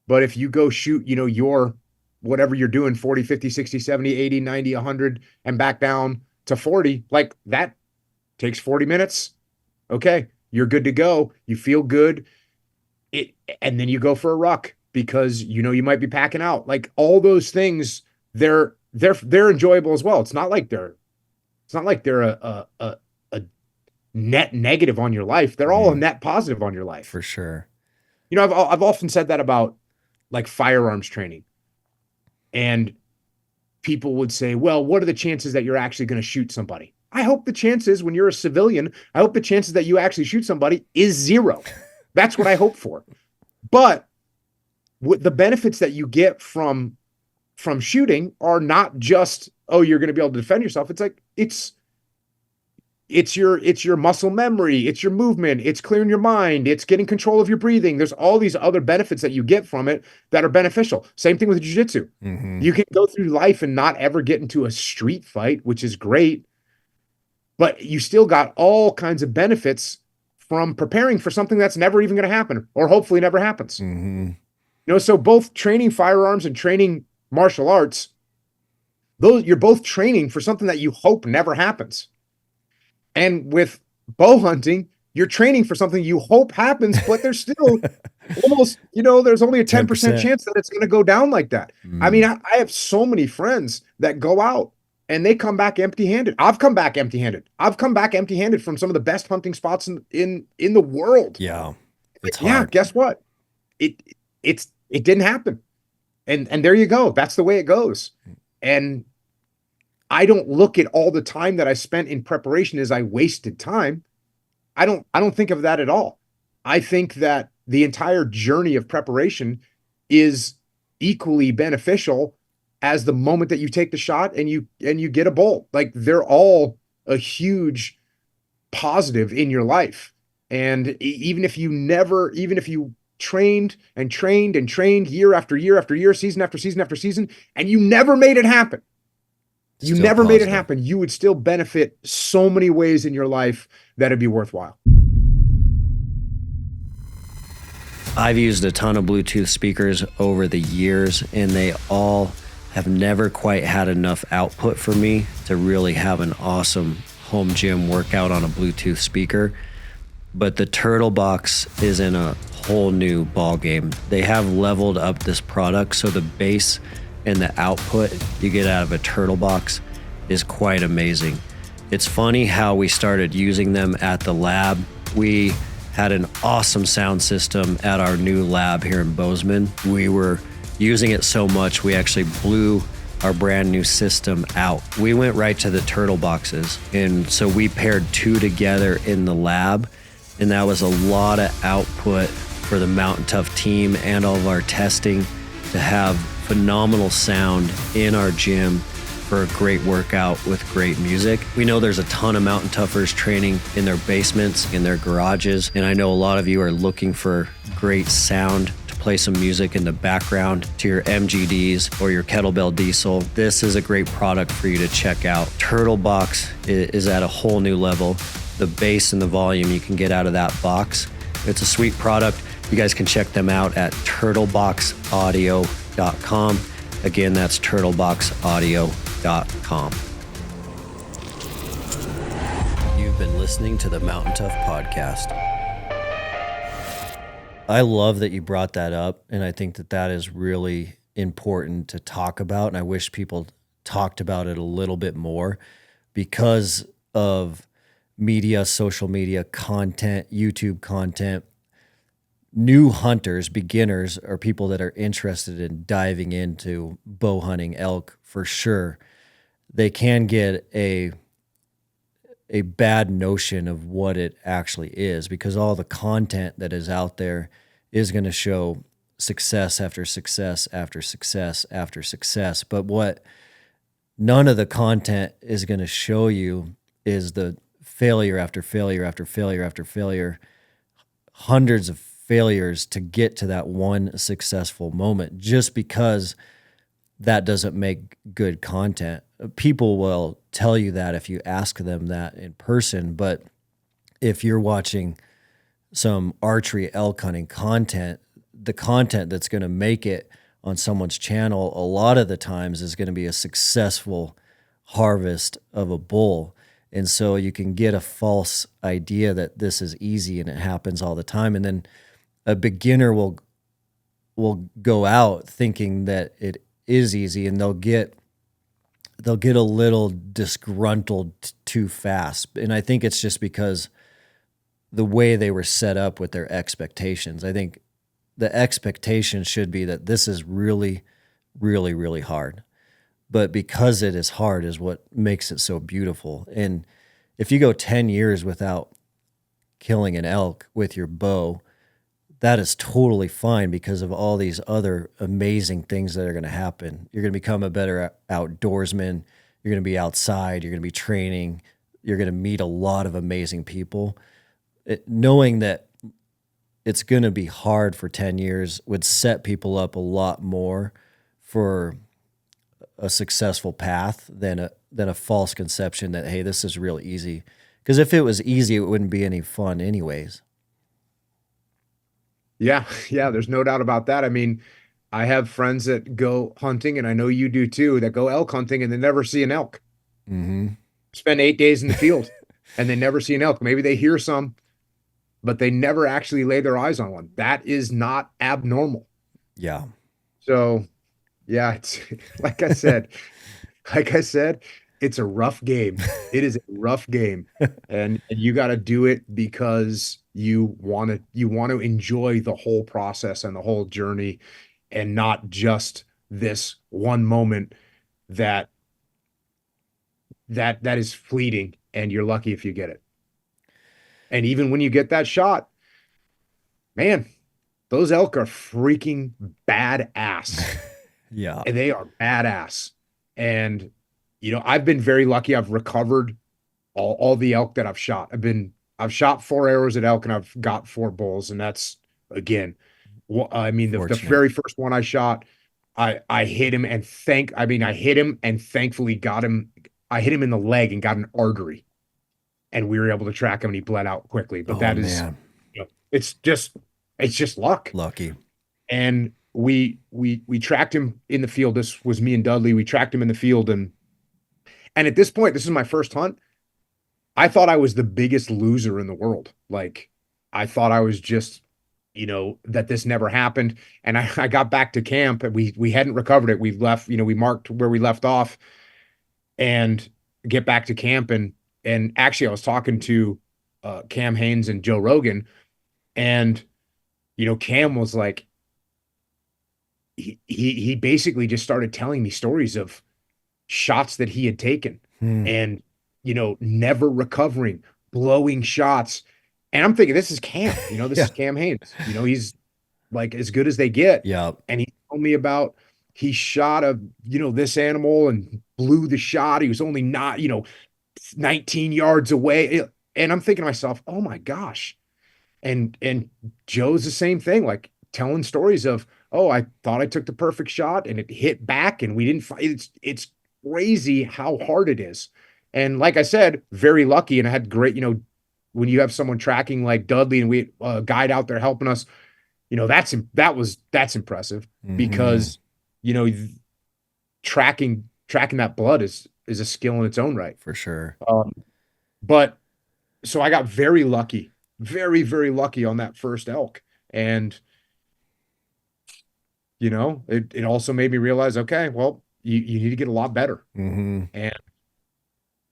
but if you go shoot, your whatever you're doing, 40, 50, 60, 70, 80, 90, 100, and back down to 40, like that takes 40 minutes. Okay. You're good to go. You feel good. And then you go for a ruck because, you might be packing out. Like all those things, they're enjoyable as well. It's not like they're a net negative on your life. They're all a net positive on your life. For sure. I've often said that about like firearms training. And people would say, well, what are the chances that you're actually going to shoot somebody? I hope the chances when you're a civilian, I hope the chances that you actually shoot somebody is 0. That's what I hope for. But the benefits that you get from shooting are not just, oh, you're going to be able to defend yourself. It's like, it's your muscle memory, it's your movement, it's clearing your mind, it's getting control of your breathing. There's all these other benefits that you get from it that are beneficial. Same thing with jiu-jitsu. Mm-hmm. You can go through life and not ever get into a street fight, which is great, but you still got all kinds of benefits from preparing for something that's never even going to happen, or hopefully never happens. Mm-hmm. So both training firearms and training martial arts, you're both training for something that you hope never happens. And with bow hunting, you're training for something you hope happens, but there's still almost, there's only a 10% chance that it's going to go down like that. I mean, I have so many friends that go out and they come back empty-handed. I've come back empty-handed. I've come back empty-handed from some of the best hunting spots in the world. Yeah. It's hard. Yeah, guess what? It didn't happen. And there you go. That's the way it goes. And I don't look at all the time that I spent in preparation as I wasted time. I don't think of that at all. I think that the entire journey of preparation is equally beneficial as the moment that you take the shot and you get a bolt. Like, they're all a huge positive in your life. And even if you trained and trained and trained year after year after year, season after season after season, and you never made it happen, made it happen, you would still benefit so many ways in your life that it'd be worthwhile. I've used a ton of Bluetooth speakers over the years, and they all have never quite had enough output for me to really have an awesome home gym workout on a Bluetooth speaker. But the Turtle Box is in a whole new ball game. They have leveled up this product, so the bass and the output you get out of a Turtle Box is quite amazing. It's funny how we started using them at the lab. We had an awesome sound system at our new lab here in Bozeman. We were using it so much, we actually blew our brand new system out. We went right to the Turtle Boxes, and so we paired 2 together in the lab, and that was a lot of output for the Mountain Tough team and all of our testing to have phenomenal sound in our gym for a great workout with great music. We know there's a ton of Mountain Toughers training in their basements, in their garages, and I know a lot of you are looking for great sound to play some music in the background to your MGDs or your kettlebell diesel. This is a great product for you to check out. Turtle Box is at a whole new level. The bass and the volume you can get out of that box. It's a sweet product. You guys can check them out at turtleboxaudio.com. Again, that's turtleboxaudio.com. You've been listening to the Mountain Tough Podcast. I love that you brought that up, and I think that is really important to talk about, and I wish people talked about it a little bit more because of media, social media content, YouTube content. New hunters, beginners, or people that are interested in diving into bow hunting, elk, for sure, they can get a bad notion of what it actually is, because all the content that is out there is going to show success after success after success after success. But what none of the content is going to show you is the failure after failure after failure after failure, hundreds of failures to get to that one successful moment, just because that doesn't make good content. People will tell you that if you ask them that in person, but if you're watching some archery elk hunting content, the content that's going to make it on someone's channel a lot of the times is going to be a successful harvest of a bull. And so you can get a false idea that this is easy and it happens all the time. And then a beginner will go out thinking that it is easy, and they'll get a little disgruntled too fast. And I think it's just because the way they were set up with their expectations. I think the expectation should be that this is really, really, really hard. But because it is hard is what makes it so beautiful. And if you go 10 years without killing an elk with your bow, that is totally fine because of all these other amazing things that are going to happen. You're going to become a better outdoorsman. You're going to be outside. You're going to be training. You're going to meet a lot of amazing people. Knowing that it's going to be hard for 10 years would set people up a lot more for a successful path than a false conception that, hey, this is real easy. Because if it was easy, it wouldn't be any fun anyways. Yeah, yeah, there's no doubt about that. I mean, I have friends that go hunting, and I know you do too, that go elk hunting and they never see an elk. Mm-hmm. Spend 8 days in the field and they never see an elk. Maybe they hear some, but they never actually lay their eyes on one. That is not abnormal. Yeah. So, yeah, it's like I said, it's a rough game. It is a rough game. And you got to do it because you want to enjoy the whole process and the whole journey, and not just this one moment that is fleeting and you're lucky if you get it. And even when you get that shot, man, those elk are freaking badass. Yeah. And they are badass. And, I've been very lucky. I've recovered all the elk that I've shot. I've shot 4 arrows at elk and I've got 4 bulls. And that's, again, the very first one I shot, I hit him and I hit him and thankfully got him. I hit him in the leg and got an artery, and we were able to track him and he bled out quickly. But man. It's just luck. Lucky. And we tracked him in the field. This was me and Dudley. We tracked him in the field. And at this point, this is my first hunt. I thought I was the biggest loser in the world. Like, I thought I was just, that this never happened. And I got back to camp and we hadn't recovered it. We left, we marked where we left off and get back to camp. And actually I was talking to Cam Haines and Joe Rogan, and, Cam was like, he basically just started telling me stories of shots that he had taken and, never recovering, blowing shots. And I'm thinking, this is Cam, this is Cam Haines, he's like as good as they get. Yeah. And he told me about, he shot this animal and blew the shot. He was only not, 19 yards away. And I'm thinking to myself, oh my gosh. And Joe's the same thing, like telling stories of, oh, I thought I took the perfect shot and it hit back and we didn't fight. It's crazy how hard it is. And like I said, very lucky. And I had great, when you have someone tracking like Dudley and we a guide out there helping us, that's impressive because, tracking that blood is a skill in its own right. For sure. But so I got very lucky, very, very lucky on that first elk. And, it also made me realize, okay, well, you need to get a lot better. Mm-hmm. And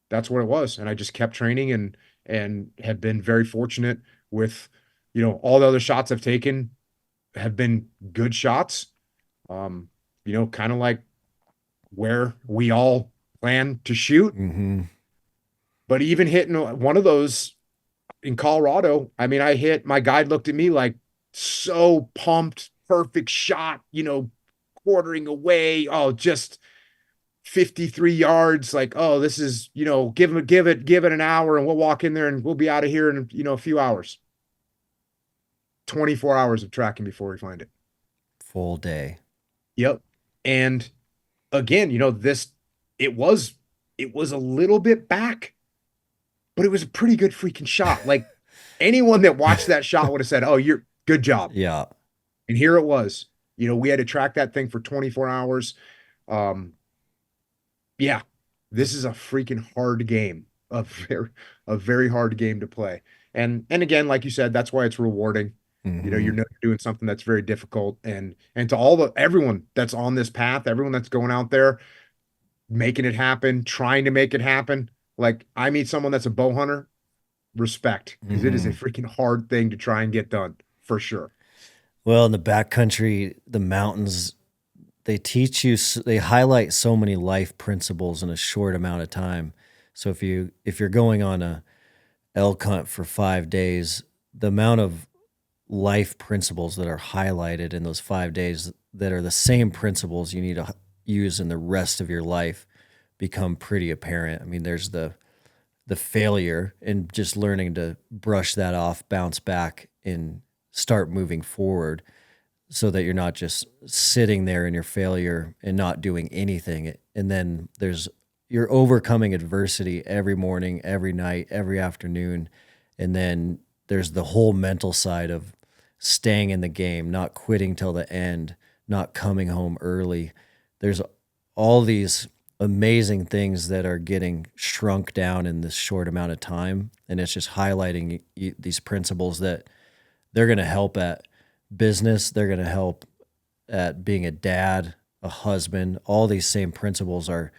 that's what it was. And I just kept training and have been very fortunate with, all the other shots I've taken have been good shots. Kind of like where we all plan to shoot. Mm-hmm. But even hitting one of those in Colorado, my guide looked at me like, so pumped, perfect shot, quartering away. Oh, just 53 yards. Like, oh, this is, give it an hour and we'll walk in there and we'll be out of here in, a few hours. 24 hours of tracking before we find it. Full day. Yep. And again, it was a little bit back, but it was a pretty good freaking shot. Like anyone that watched that shot would have said, oh, you're good job. Yeah. And here it was, we had to track that thing for 24 hours. Yeah, this is a freaking hard game, a very hard game to play. And again, like you said, that's why it's rewarding. Mm-hmm. You're doing something that's very difficult, and to everyone that's on this path, everyone that's going out there, making it happen, trying to make it happen. Like I meet someone that's a bow hunter, respect, because it is a freaking hard thing to try and get done for sure. Well, in the backcountry, the mountains, they teach you, they highlight so many life principles in a short amount of time. So if you're going on a elk hunt for 5 days, the amount of life principles that are highlighted in those 5 days that are the same principles you need to use in the rest of your life become pretty apparent. I mean, there's the failure and just learning to brush that off, bounce back, and start moving forward so that you're not just sitting there in your failure and not doing anything. And then you're overcoming adversity every morning, every night, every afternoon. And then there's the whole mental side of staying in the game, not quitting till the end, not coming home early. There's all these amazing things that are getting shrunk down in this short amount of time. And it's just highlighting these principles that they're going to help at business. They're going to help at being a dad, a husband. All these same principles are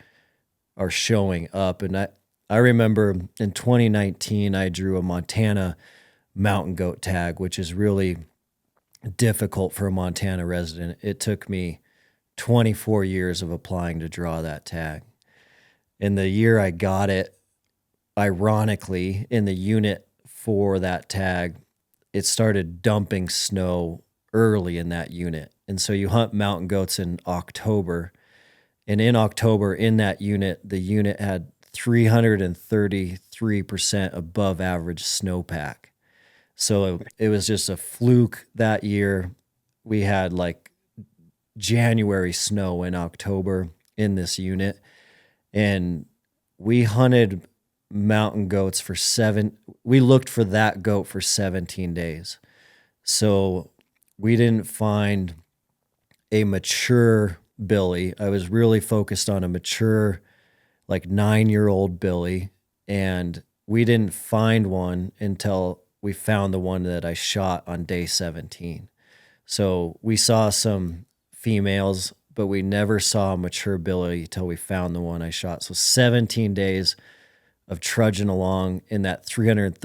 showing up. And I remember in 2019, I drew a Montana mountain goat tag, which is really difficult for a Montana resident. It took me 24 years of applying to draw that tag. And the year I got it, ironically, in the unit for that tag, it started dumping snow early in that unit. And so you hunt mountain goats in October. And in October, in that unit, the unit had 333% above average snowpack. So it was just a fluke that year. We had like January snow in October in this unit. And we hunted mountain goats we looked for that goat for 17 days. So we didn't find a mature Billy. I was really focused on a mature, like 9-year-old Billy. And we didn't find one until we found the one that I shot on day 17. So we saw some females, but we never saw a mature Billy till we found the one I shot. So 17 days of trudging along in that 333%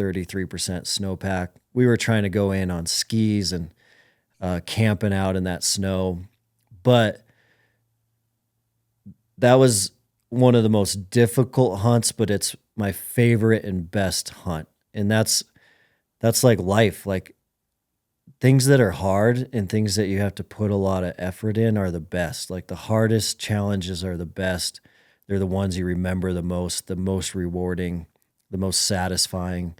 snowpack. We were trying to go in on skis and camping out in that snow. But that was one of the most difficult hunts, but it's my favorite and best hunt. And that's like life. Like things that are hard and things that you have to put a lot of effort in are the best. Like the hardest challenges are the best. They're the ones you remember the most rewarding, the most satisfying.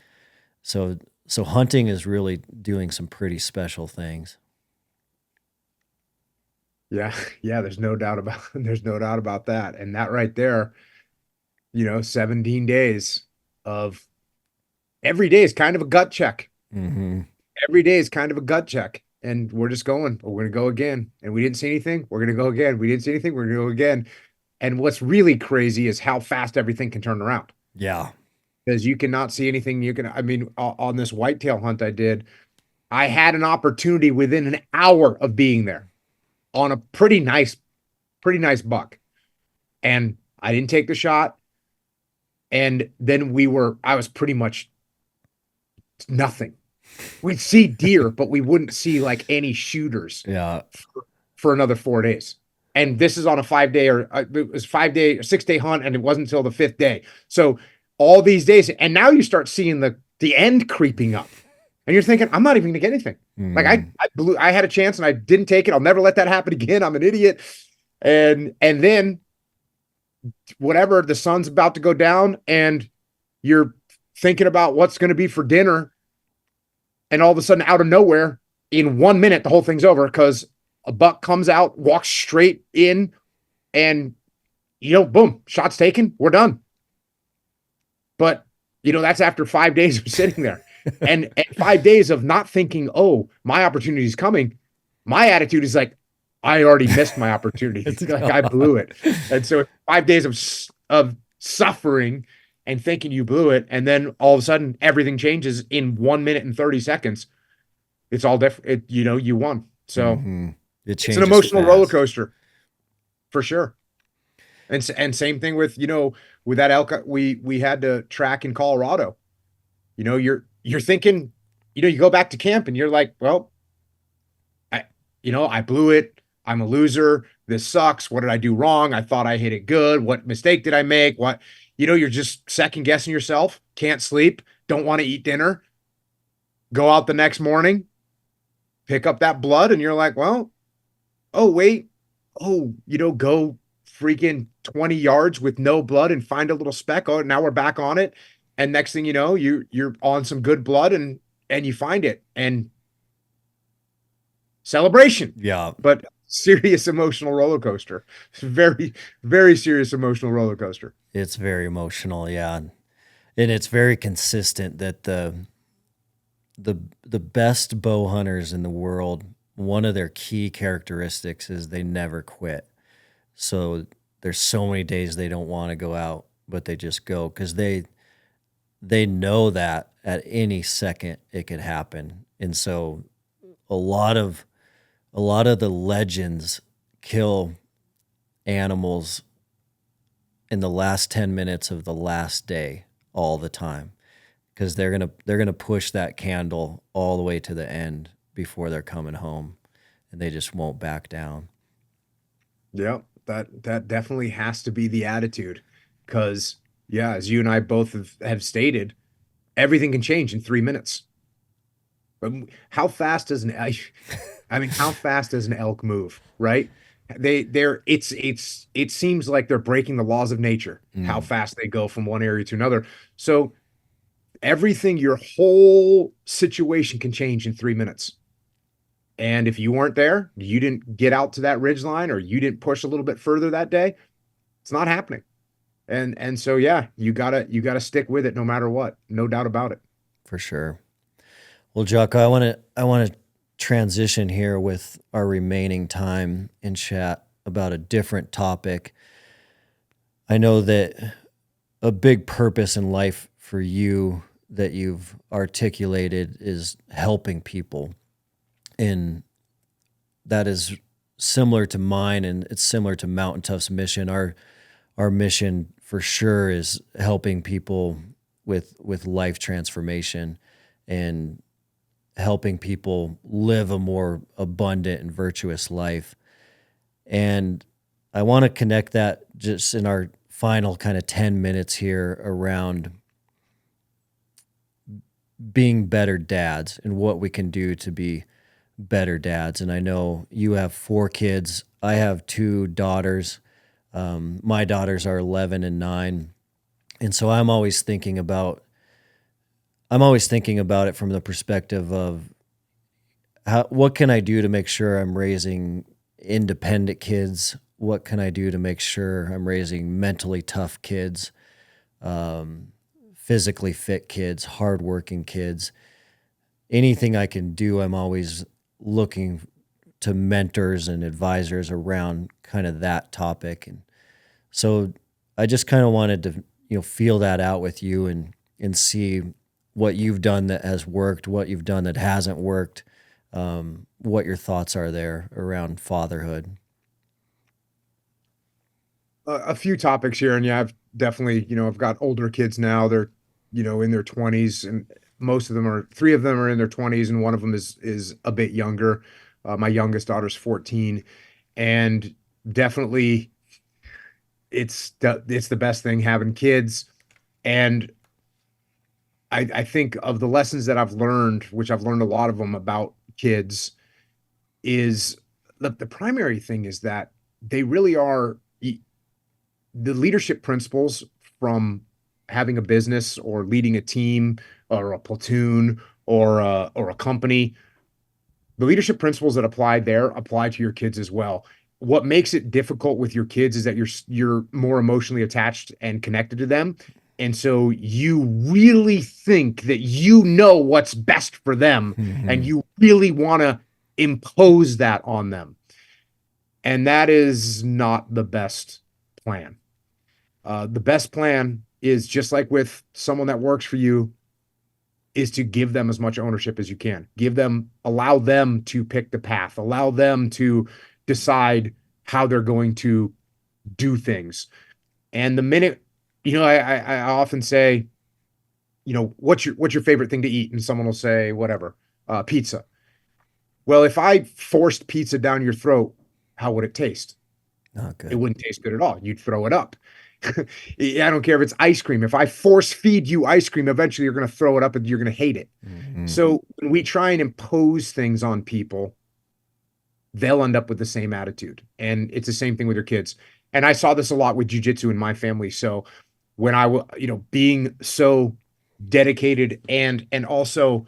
So hunting is really doing some pretty special things. Yeah, yeah, there's no doubt about that. And that right there, 17 days of every day is kind of a gut check. Mm-hmm. Every day is kind of a gut check. And we're just going, we're going to go again. And we didn't see anything. We're going to go again. We didn't see anything. We're going to go again. And what's really crazy is how fast everything can turn around. Yeah. Because you cannot see anything. On this whitetail hunt I did, I had an opportunity within an hour of being there on a pretty nice buck. And I didn't take the shot. And then I was pretty much nothing. We'd see deer, but we wouldn't see like any shooters for another 4 days. And this is on a 5-day it was 5-day or 6-day hunt. And it wasn't until the 5th day. So all these days, and now you start seeing the end creeping up and you're thinking, I'm not even gonna get anything. Like I had a chance and I didn't take it. I'll never let that happen again. I'm an idiot. And then whatever, the sun's about to go down and you're thinking about what's going to be for dinner. And all of a sudden, out of nowhere, in 1 minute, the whole thing's over because a buck comes out, walks straight in, and, boom, shot's taken. We're done. But, that's after 5 days of sitting there and 5 days of not thinking, oh, my opportunity is coming. My attitude is like, I already missed my opportunity. Like I blew it. And so 5 days of suffering and thinking you blew it. And then all of a sudden everything changes in 1 minute and 30 seconds. It's all different. You won. So it's an emotional roller coaster for sure. And same thing with, with that elk we had to track in Colorado. You're thinking, you go back to camp and you're like, well, I blew it. I'm a loser. This sucks. What did I do wrong? I thought I hit it good. What mistake did I make? You're just second guessing yourself, can't sleep, don't want to eat dinner, go out the next morning, pick up that blood, and you're like, well, oh, wait. Oh, go freaking 20 yards with no blood and find a little speck. Oh, now we're back on it. And next thing you know, you're on some good blood and you find it. And celebration. Yeah. But serious emotional roller coaster. Very, very serious emotional roller coaster. It's very emotional, yeah. And it's very consistent that the best bow hunters in the world, one of their key characteristics is they never quit. So there's so many days they don't want to go out, but they just go because they know that at any second it could happen. And so a lot of the legends kill animals in the last 10 minutes of the last day all the time, because they're gonna push that candle all the way to the end before they're coming home, and they just won't back down. Yeah, that definitely has to be the attitude, because yeah, as you and I both have stated, everything can change in 3 minutes. But how fast does how fast does an elk move, right? It seems like they're breaking the laws of nature, how fast they go from one area to another. So your whole situation can change in 3 minutes. And if you weren't there, you didn't get out to that ridge line, or you didn't push a little bit further that day, it's not happening. And so yeah, you gotta stick with it no matter what. No doubt about it. For sure. Well, Jocko, I want to transition here with our remaining time in chat about a different topic. I know that a big purpose in life for you that you've articulated is helping people. And that is similar to mine, and it's similar to Mountain Tough's mission. Our mission for sure is helping people with life transformation and helping people live a more abundant and virtuous life. And I want to connect that just in our final kind of 10 minutes here around being better dads and what we can do to be better dads. And I know you have 4 kids. I have 2 daughters. My daughters are 11 and 9. And so I'm always thinking about it from the perspective of what can I do to make sure I'm raising independent kids? What can I do to make sure I'm raising mentally tough kids, physically fit kids, hardworking kids? Anything I can do, I'm always looking to mentors and advisors around kind of that topic. And so I just kind of wanted to, feel that out with you and see what you've done that has worked, what you've done that hasn't worked, what your thoughts are there around fatherhood. A few topics here, and yeah, I've definitely, I've got older kids now. They're, in their 20s, and 3 of them are in their 20s, and one of them is a bit younger. My youngest daughter's 14, and definitely it's the best thing having kids. And I think of the lessons that I've learned, which I've learned a lot of them about kids, is the primary thing is that they really are the leadership principles from having a business or leading a team or a platoon or a company. The leadership principles that apply there apply to your kids as well. What makes it difficult with your kids is that you're more emotionally attached and connected to them. And so you really think that you know what's best for them, and you really want to impose that on them. And that is not the best plan. The best plan is, just like with someone that works for you, is to give them as much ownership as you can. Allow them to pick the path, allow them to decide how they're going to do things. And the minute, I often say, what's your favorite thing to eat? And someone will say, whatever, pizza. Well, if I forced pizza down your throat, how would it taste? Not good. It wouldn't taste good at all. You'd throw it up. I don't care if it's ice cream. If I force feed you ice cream, eventually you're going to throw it up and you're going to hate it. Mm-hmm. So when we try and impose things on people, they'll end up with the same attitude. And it's the same thing with your kids. And I saw this a lot with jiu-jitsu in my family. So when I was, being so dedicated and also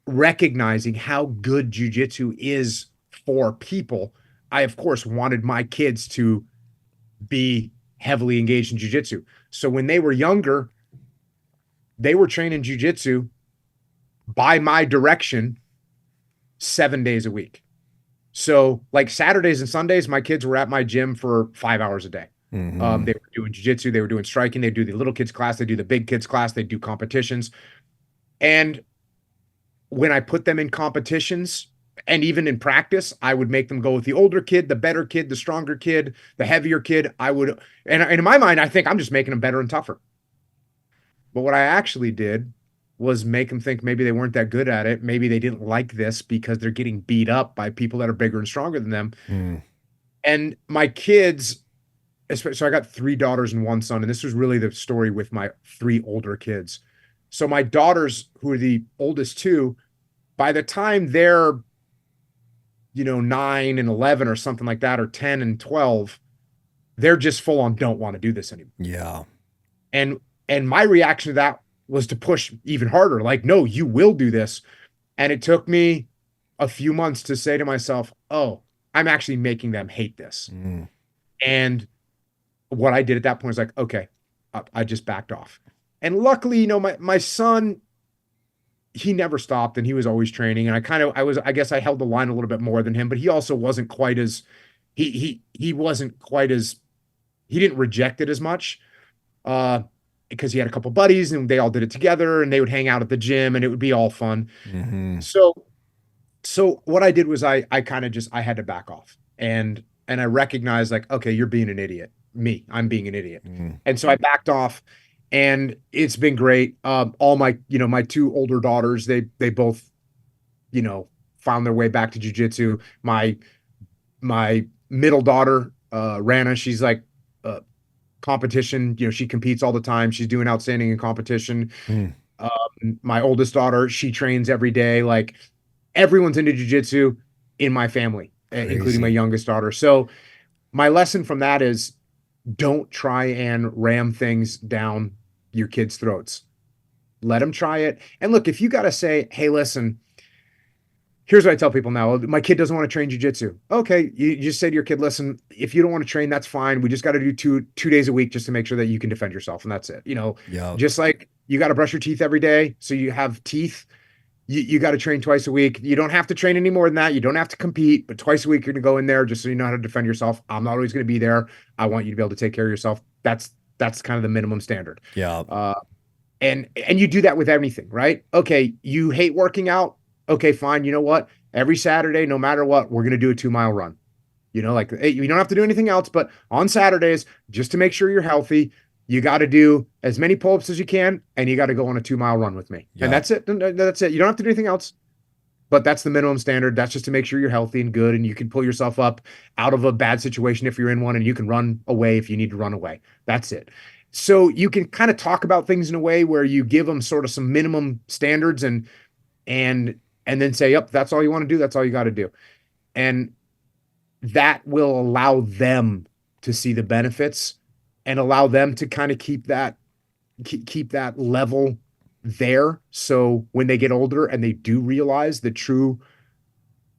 recognizing how good jiu-jitsu is for people, I of course wanted my kids to be heavily engaged in jiu-jitsu. So when they were younger, they were training jiu-jitsu by my direction 7 days a week. So like Saturdays and Sundays, my kids were at my gym for 5 hours a day. Mm-hmm. They were doing jiu-jitsu, they were doing striking, they do the little kids class, they do the big kids class, they do competitions. And when I put them in competitions and even in practice, I would make them go with the older kid, the better kid, the stronger kid, the heavier kid. And in my mind, I think I'm just making them better and tougher. But what I actually did was make them think maybe they weren't that good at it. Maybe they didn't like this because they're getting beat up by people that are bigger and stronger than them. Mm. And my kids, so I got 3 daughters and 1 son, and this was really the story with my 3 older kids. So my daughters, who are the oldest 2, by the time they're, 9 and 11 or something like that, or 10 and 12, they're just full on don't want to do this anymore. Yeah. And my reaction to that was to push even harder. Like, no, you will do this. And it took me a few months to say to myself, oh, I'm actually making them hate this. Mm. And what I did at that point was like, okay, I just backed off. And luckily, my son, he never stopped and he was always training. And I guess I held the line a little bit more than him, but he also wasn't quite as, he wasn't quite as, he didn't reject it as much. Because he had a couple buddies and they all did it together and they would hang out at the gym and it would be all fun. Mm-hmm. So what I did was I had to back off and I recognized like, okay, you're being an idiot. I'm being an idiot. Mm-hmm. And so I backed off and it's been great. All my, my 2 older daughters, they both, found their way back to jiu-jitsu. My middle daughter, Rana, she's like, competition, she competes all the time. She's doing outstanding in competition. Mm. My oldest daughter, she trains every day. Like everyone's into jiu-jitsu in my family, including my youngest daughter. So my lesson from that is don't try and ram things down your kids' throats. Let them try it. And look, if you got to say, hey, listen, here's what I tell people now. My kid doesn't want to train jiu-jitsu. Okay. You just say to your kid, listen, if you don't want to train, that's fine. We just got to do two days a week just to make sure that you can defend yourself. And that's it. Yeah. Just like you got to brush your teeth every day. So you have teeth, you got to train twice a week. You don't have to train any more than that. You don't have to compete, but twice a week, you're going to go in there just so you know how to defend yourself. I'm not always going to be there. I want you to be able to take care of yourself. That's kind of the minimum standard. Yeah. And you do that with everything, right? Okay. You hate working out. Okay, fine. You know what? Every Saturday, no matter what, we're going to do a 2-mile run. Like you don't have to do anything else, but on Saturdays, just to make sure you're healthy, you got to do as many pull-ups as you can, and you got to go on a 2-mile run with me. Yeah. And that's it. That's it. You don't have to do anything else, but that's the minimum standard. That's just to make sure you're healthy and good, and you can pull yourself up out of a bad situation if you're in one, and you can run away if you need to run away. That's it. So you can kind of talk about things in a way where you give them sort of some minimum standards and then say, yep, that's all you want to do. That's all you got to do. And that will allow them to see the benefits and allow them to kind of keep that level there. So when they get older and they do realize the true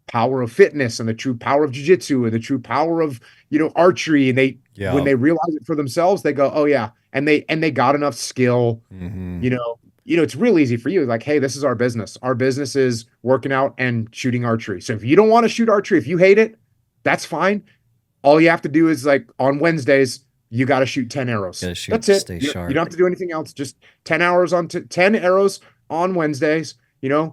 power of fitness and the true power of jiu-jitsu and the true power of, archery, and when they realize it for themselves, they go, oh yeah. And they got enough skill, mm-hmm. It's real easy for you. Like, hey, this is our business. Our business is working out and shooting archery. So if you don't want to shoot archery, if you hate it, that's fine. All you have to do is like on Wednesdays, you got to shoot 10 arrows. That's it. Stay you sharp. You don't have to do anything else. Just 10 hours 10 arrows on Wednesdays.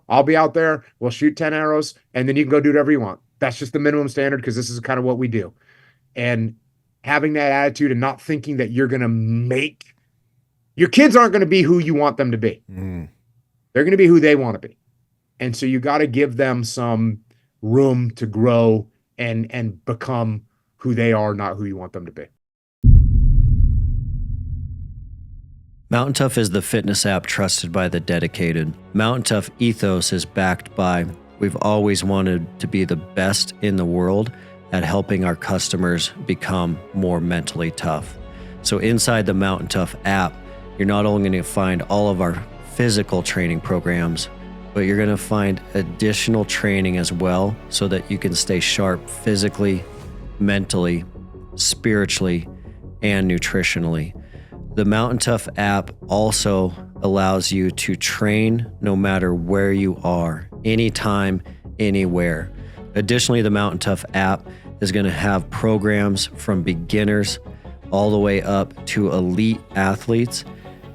I'll be out there. We'll shoot 10 arrows and then you can go do whatever you want. That's just the minimum standard because this is kind of what we do. And having that attitude and not thinking that you're going to make your kids aren't going to be who you want them to be. Mm. They're going to be who they want to be. And so you got to give them some room to grow and become who they are, not who you want them to be. Mountain Tough is the fitness app trusted by the dedicated. Mountain Tough ethos is backed by, we've always wanted to be the best in the world at helping our customers become more mentally tough. So inside the Mountain Tough app, you're not only going to find all of our physical training programs, but you're going to find additional training as well so that you can stay sharp physically, mentally, spiritually, and nutritionally. The Mountain Tough app also allows you to train no matter where you are, anytime, anywhere. Additionally, the Mountain Tough app is going to have programs from beginners all the way up to elite athletes.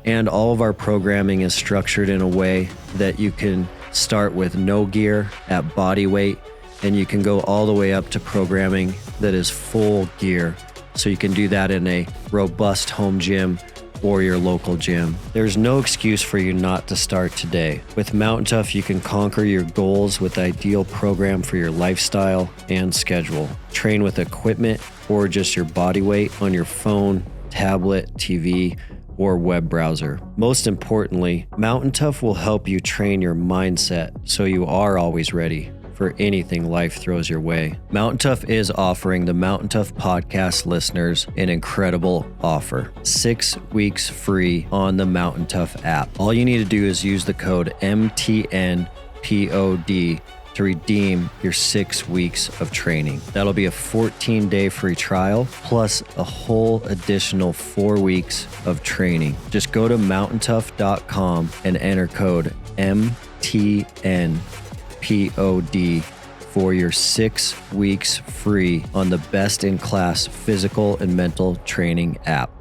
And all of our programming is structured in a way that you can start with no gear at body weight, and you can go all the way up to programming that is full gear. So you can do that in a robust home gym or your local gym. There's no excuse for you not to start today. With Mountain Tough, you can conquer your goals with the ideal program for your lifestyle and schedule. Train with equipment or just your body weight on your phone, tablet, TV, or web browser. Most importantly, Mountain Tough will help you train your mindset so you are always ready for anything life throws your way. Mountain Tough is offering the Mountain Tough podcast listeners an incredible offer. 6 weeks free on the Mountain Tough app. All you need to do is use the code MTNTOUGH to redeem your 6 weeks of training. That'll be a 14-day free trial plus a whole additional 4 weeks of training. Just go to mountaintough.com and enter code MTNPOD for your 6 weeks free on the best-in-class physical and mental training app.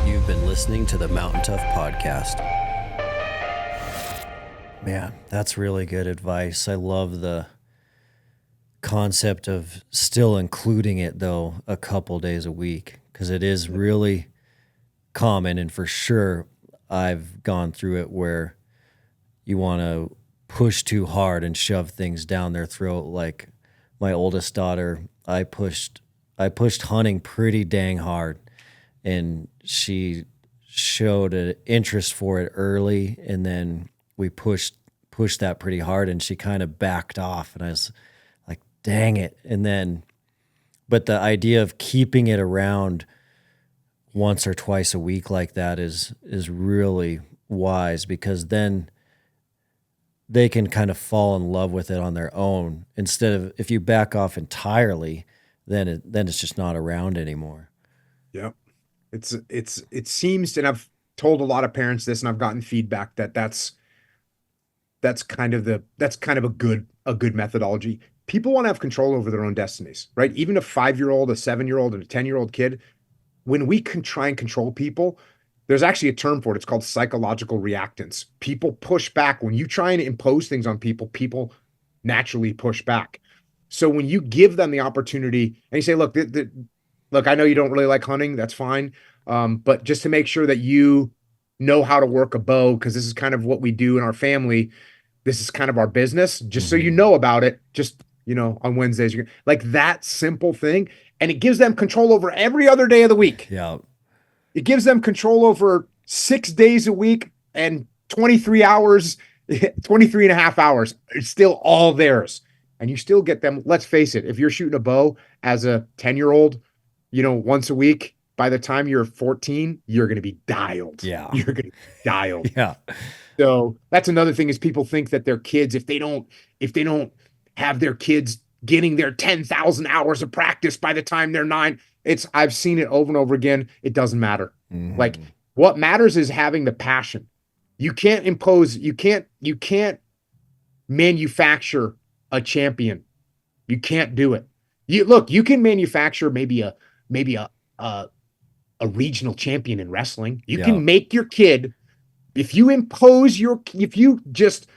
You've been listening to the Mountain Tough Podcast. Man, that's really good advice. I love the concept of still including it, though, a couple days a week, because it is really common. And for sure, I've gone through it where you want to push too hard and shove things down their throat. Like my oldest daughter, I pushed hunting pretty dang hard, and she showed an interest for it early, and then we pushed that pretty hard, and she kind of backed off, and I was like, dang it. And then, but the idea of keeping it around once or twice a week like that is really wise, because then they can kind of fall in love with it on their own, instead of, if you back off entirely, then it's just not around anymore. Yep. It seems, and I've told a lot of parents this, and I've gotten feedback that's kind of a good methodology. People want to have control over their own destinies, right? Even a 5-year-old, a 7-year-old, and a 10-year-old kid, when we can try and control people, there's actually a term for it. It's called psychological reactance. People push back. When you try and impose things on people, people naturally push back. So when you give them the opportunity and you say, look, I know you don't really like hunting. That's fine. But just to make sure that you know how to work a bow, because this is kind of what we do in our family. This is kind of our business. Just so you know about it, just, on Wednesdays, like that simple thing. And it gives them control over every other day of the week. Yeah. It gives them control over 6 days a week and 23 hours, 23 and a half hours. It's still all theirs. And you still get them. Let's face it. If you're shooting a bow as a 10-year-old, once a week, by the time you're 14, you're going to be dialed. Yeah. You're going to be dialed. Yeah. So that's another thing, is people think that their kids, if they don't have their kids getting their 10,000 hours of practice by the time they're 9, I've seen it over and over again. It doesn't matter. Mm-hmm. Like, what matters is having the passion. You can't impose, you can't manufacture a champion. You can't do it. You can manufacture maybe a regional champion in wrestling. You can make your kid, if you just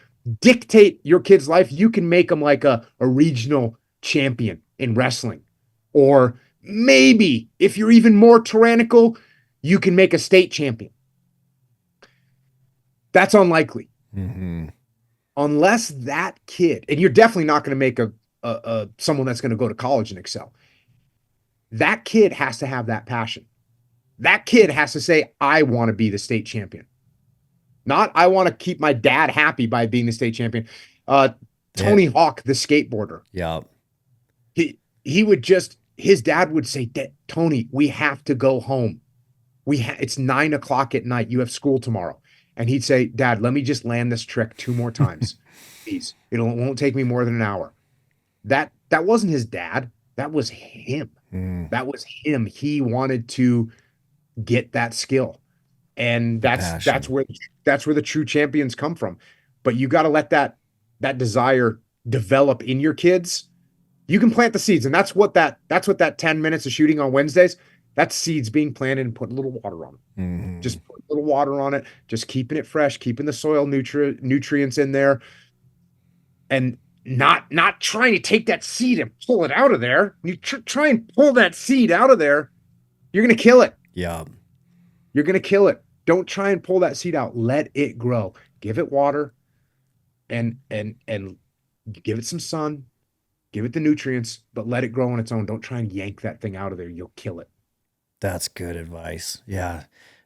dictate your kid's life, you can make them like a regional champion in wrestling. Or maybe if you're even more tyrannical, you can make a state champion. That's unlikely. Mm-hmm. Unless that kid, and you're definitely not going to make a someone that's going to go to college and excel. That kid has to have that passion. That kid has to say, I want to be the state champion. Not, I want to keep my dad happy by being the state champion. Tony Hawk, the skateboarder. Yeah. He would just, his dad would say, Tony, we have to go home. It's 9 o'clock at night. You have school tomorrow. And he'd say, Dad, let me just land this trick 2 more times. Please. It won't take me more than an hour. That wasn't his dad. That was him. That was him. He wanted to get that skill. And that's where the true champions come from. But you got to let that desire develop in your kids. You can plant the seeds, and that's what that 10 minutes of shooting on Wednesdays, that's seeds being planted and put a little water on it. Mm-hmm. Just put a little water on it, just keeping it fresh, keeping the soil nutrients in there, and not trying to take that seed and pull it out of there. You try and pull that seed out of there, you're going to kill it. Yeah. You're going to kill it. Don't try and pull that seed out. Let it grow. Give it water and give it some sun. Give it the nutrients, but let it grow on its own. Don't try and yank that thing out of there. You'll kill it. That's good advice. Yeah.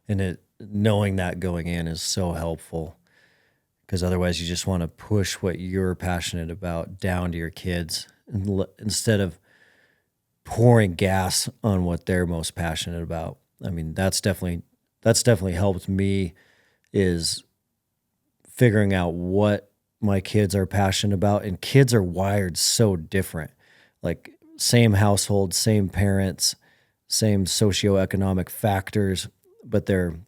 And knowing that going in is so helpful, because otherwise you just want to push what you're passionate about down to your kids instead of pouring gas on what they're most passionate about. I mean, that's definitely helped me, is figuring out what my kids are passionate about. And kids are wired so different, like same household, same parents, same socioeconomic factors, but they're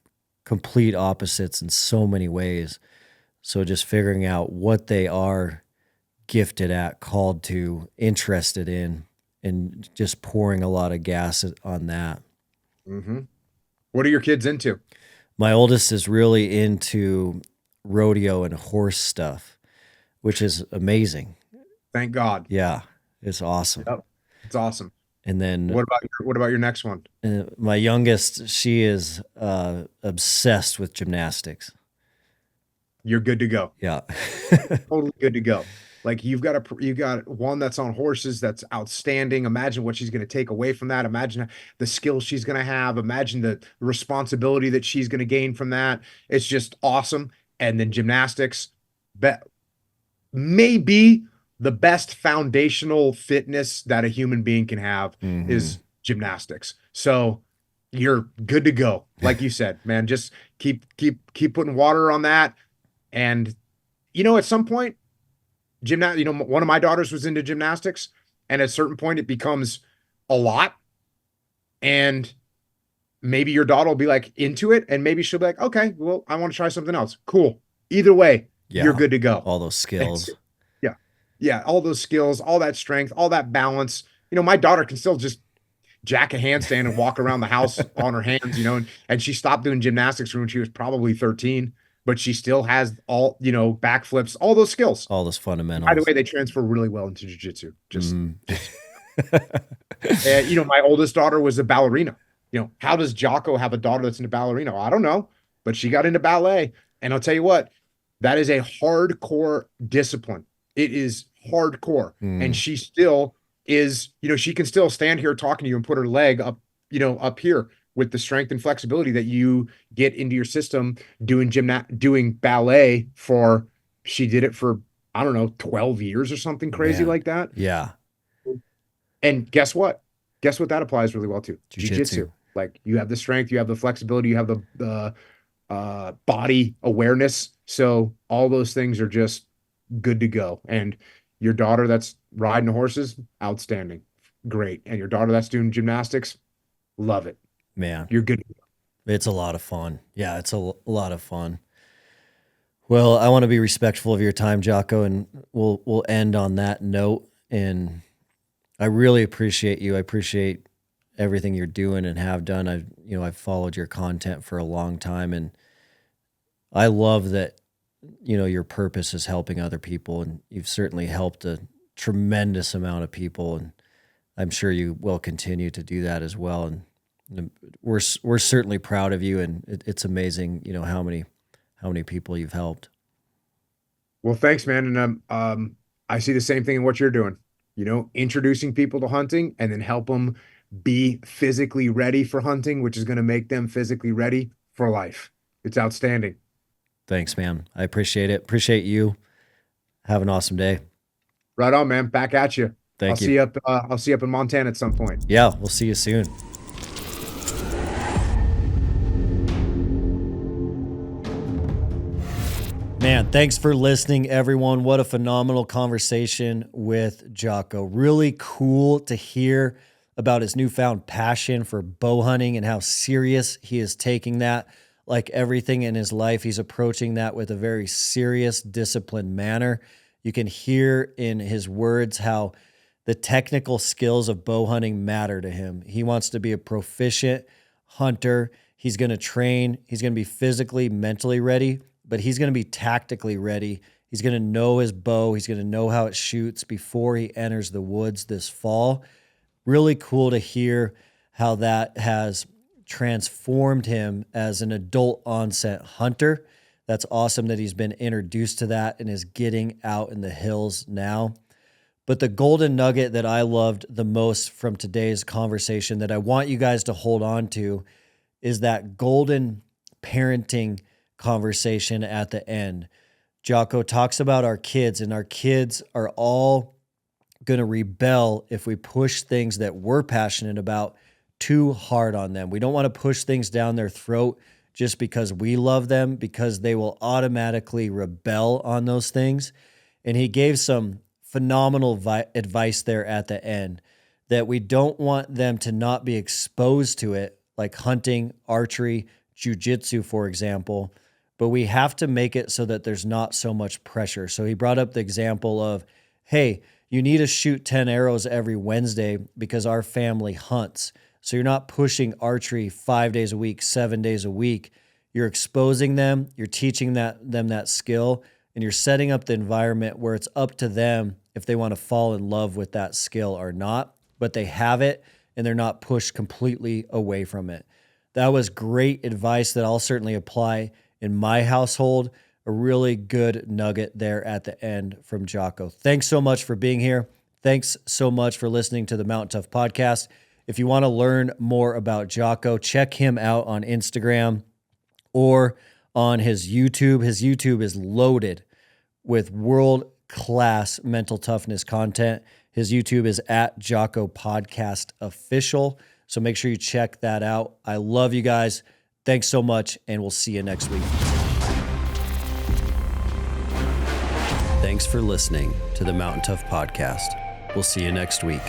complete opposites in so many ways. So just figuring out what they are gifted at, called to, interested in, and just pouring a lot of gas on that. Mm-hmm. What are your kids into? My oldest is really into rodeo and horse stuff, which is amazing. Thank God. Yeah, it's awesome. Yep. It's awesome. And then what about your next one? My youngest, she is obsessed with gymnastics. You're good to go. Yeah. Totally good to go. Like you got one that's on horses that's outstanding. Imagine what she's going to take away from that. Imagine the skills she's going to have. Imagine the responsibility that she's going to gain from that. It's just awesome. And then gymnastics, maybe the best foundational fitness that a human being can have is gymnastics. So you're good to go. Like you said, man, just keep putting water on that. And, at some point, one of my daughters was into gymnastics, and at a certain point it becomes a lot. And maybe your daughter will be like into it, and maybe she'll be like, okay, well, I want to try something else. Cool. Either way, you're good to go. All those skills. Yeah. All those skills, all that strength, all that balance. My daughter can still just jack a handstand and walk around the house on her hands, and she stopped doing gymnastics when she was probably 13, but she still has all, backflips, all those skills. All those fundamentals. By the way, they transfer really well into jiu-jitsu. My oldest daughter was a ballerina. How does Jocko have a daughter that's into ballerina? I don't know, but she got into ballet. And I'll tell you what, that is a hardcore discipline. It is hardcore. And she still is, she can still stand here talking to you and put her leg up, up here with the strength and flexibility that you get into your system doing ballet for, she did it for, I don't know, 12 years or something crazy like that. Yeah. And guess what? Guess what that applies really well to? Jiu-jitsu. Like you have the strength, you have the flexibility, you have the body awareness. So all those things are just good to go. And your daughter that's riding horses, outstanding. Great. And your daughter that's doing gymnastics, love it. Man, you're good. It's a lot of fun. Yeah, it's a lot of fun. Well, I want to be respectful of your time, Jocko, and we'll end on that note. And I really appreciate you. I appreciate everything you're doing and have done. I've followed your content for a long time, and I love that, your purpose is helping other people, and you've certainly helped a tremendous amount of people, and I'm sure you will continue to do that as well. And we're certainly proud of you, and it's amazing, how many people you've helped. Well, thanks, man. And I see the same thing in what you're doing, introducing people to hunting and then help them be physically ready for hunting, which is going to make them physically ready for life. It's outstanding. Thanks, man. I appreciate it. Appreciate you. Have an awesome day. Right on, man. Back at you. Thank you. you. I'll see you up in Montana at some point. Yeah, we'll see you soon. Man, thanks for listening, everyone. What a phenomenal conversation with Jocko. Really cool to hear about his newfound passion for bow hunting and how serious he is taking that. Like everything in his life, he's approaching that with a very serious, disciplined manner. You can hear in his words how the technical skills of bow hunting matter to him. He wants to be a proficient hunter. He's going to train. He's going to be physically, mentally ready, but he's going to be tactically ready. He's going to know his bow. He's going to know how it shoots before he enters the woods this fall. Really cool to hear how that has transformed him as an adult onset hunter. That's awesome that he's been introduced to that and is getting out in the hills now. But the golden nugget that I loved the most from today's conversation that I want you guys to hold on to is that golden parenting conversation at the end. Jocko talks about our kids, and our kids are all going to rebel if we push things that we're passionate about too hard on them. We don't want to push things down their throat just because we love them, because they will automatically rebel on those things. And he gave some phenomenal advice there at the end, that we don't want them to not be exposed to it, like hunting, archery, jiu-jitsu, for example, but we have to make it so that there's not so much pressure. So he brought up the example of, hey, you need to shoot 10 arrows every Wednesday because our family hunts. So you're not pushing archery 5 days a week, 7 days a week. You're exposing them, you're teaching them that skill, and you're setting up the environment where it's up to them if they want to fall in love with that skill or not, but they have it and they're not pushed completely away from it. That was great advice that I'll certainly apply in my household. A really good nugget there at the end from Jocko. Thanks so much for being here. Thanks so much for listening to the Mountain Tough Podcast. If you want to learn more about Jocko, check him out on Instagram or on his YouTube. His YouTube is loaded with world-class mental toughness content. His YouTube is at Jocko Podcast Official. So make sure you check that out. I love you guys. Thanks so much, and we'll see you next week. Thanks for listening to the Mountain Tough Podcast. We'll see you next week.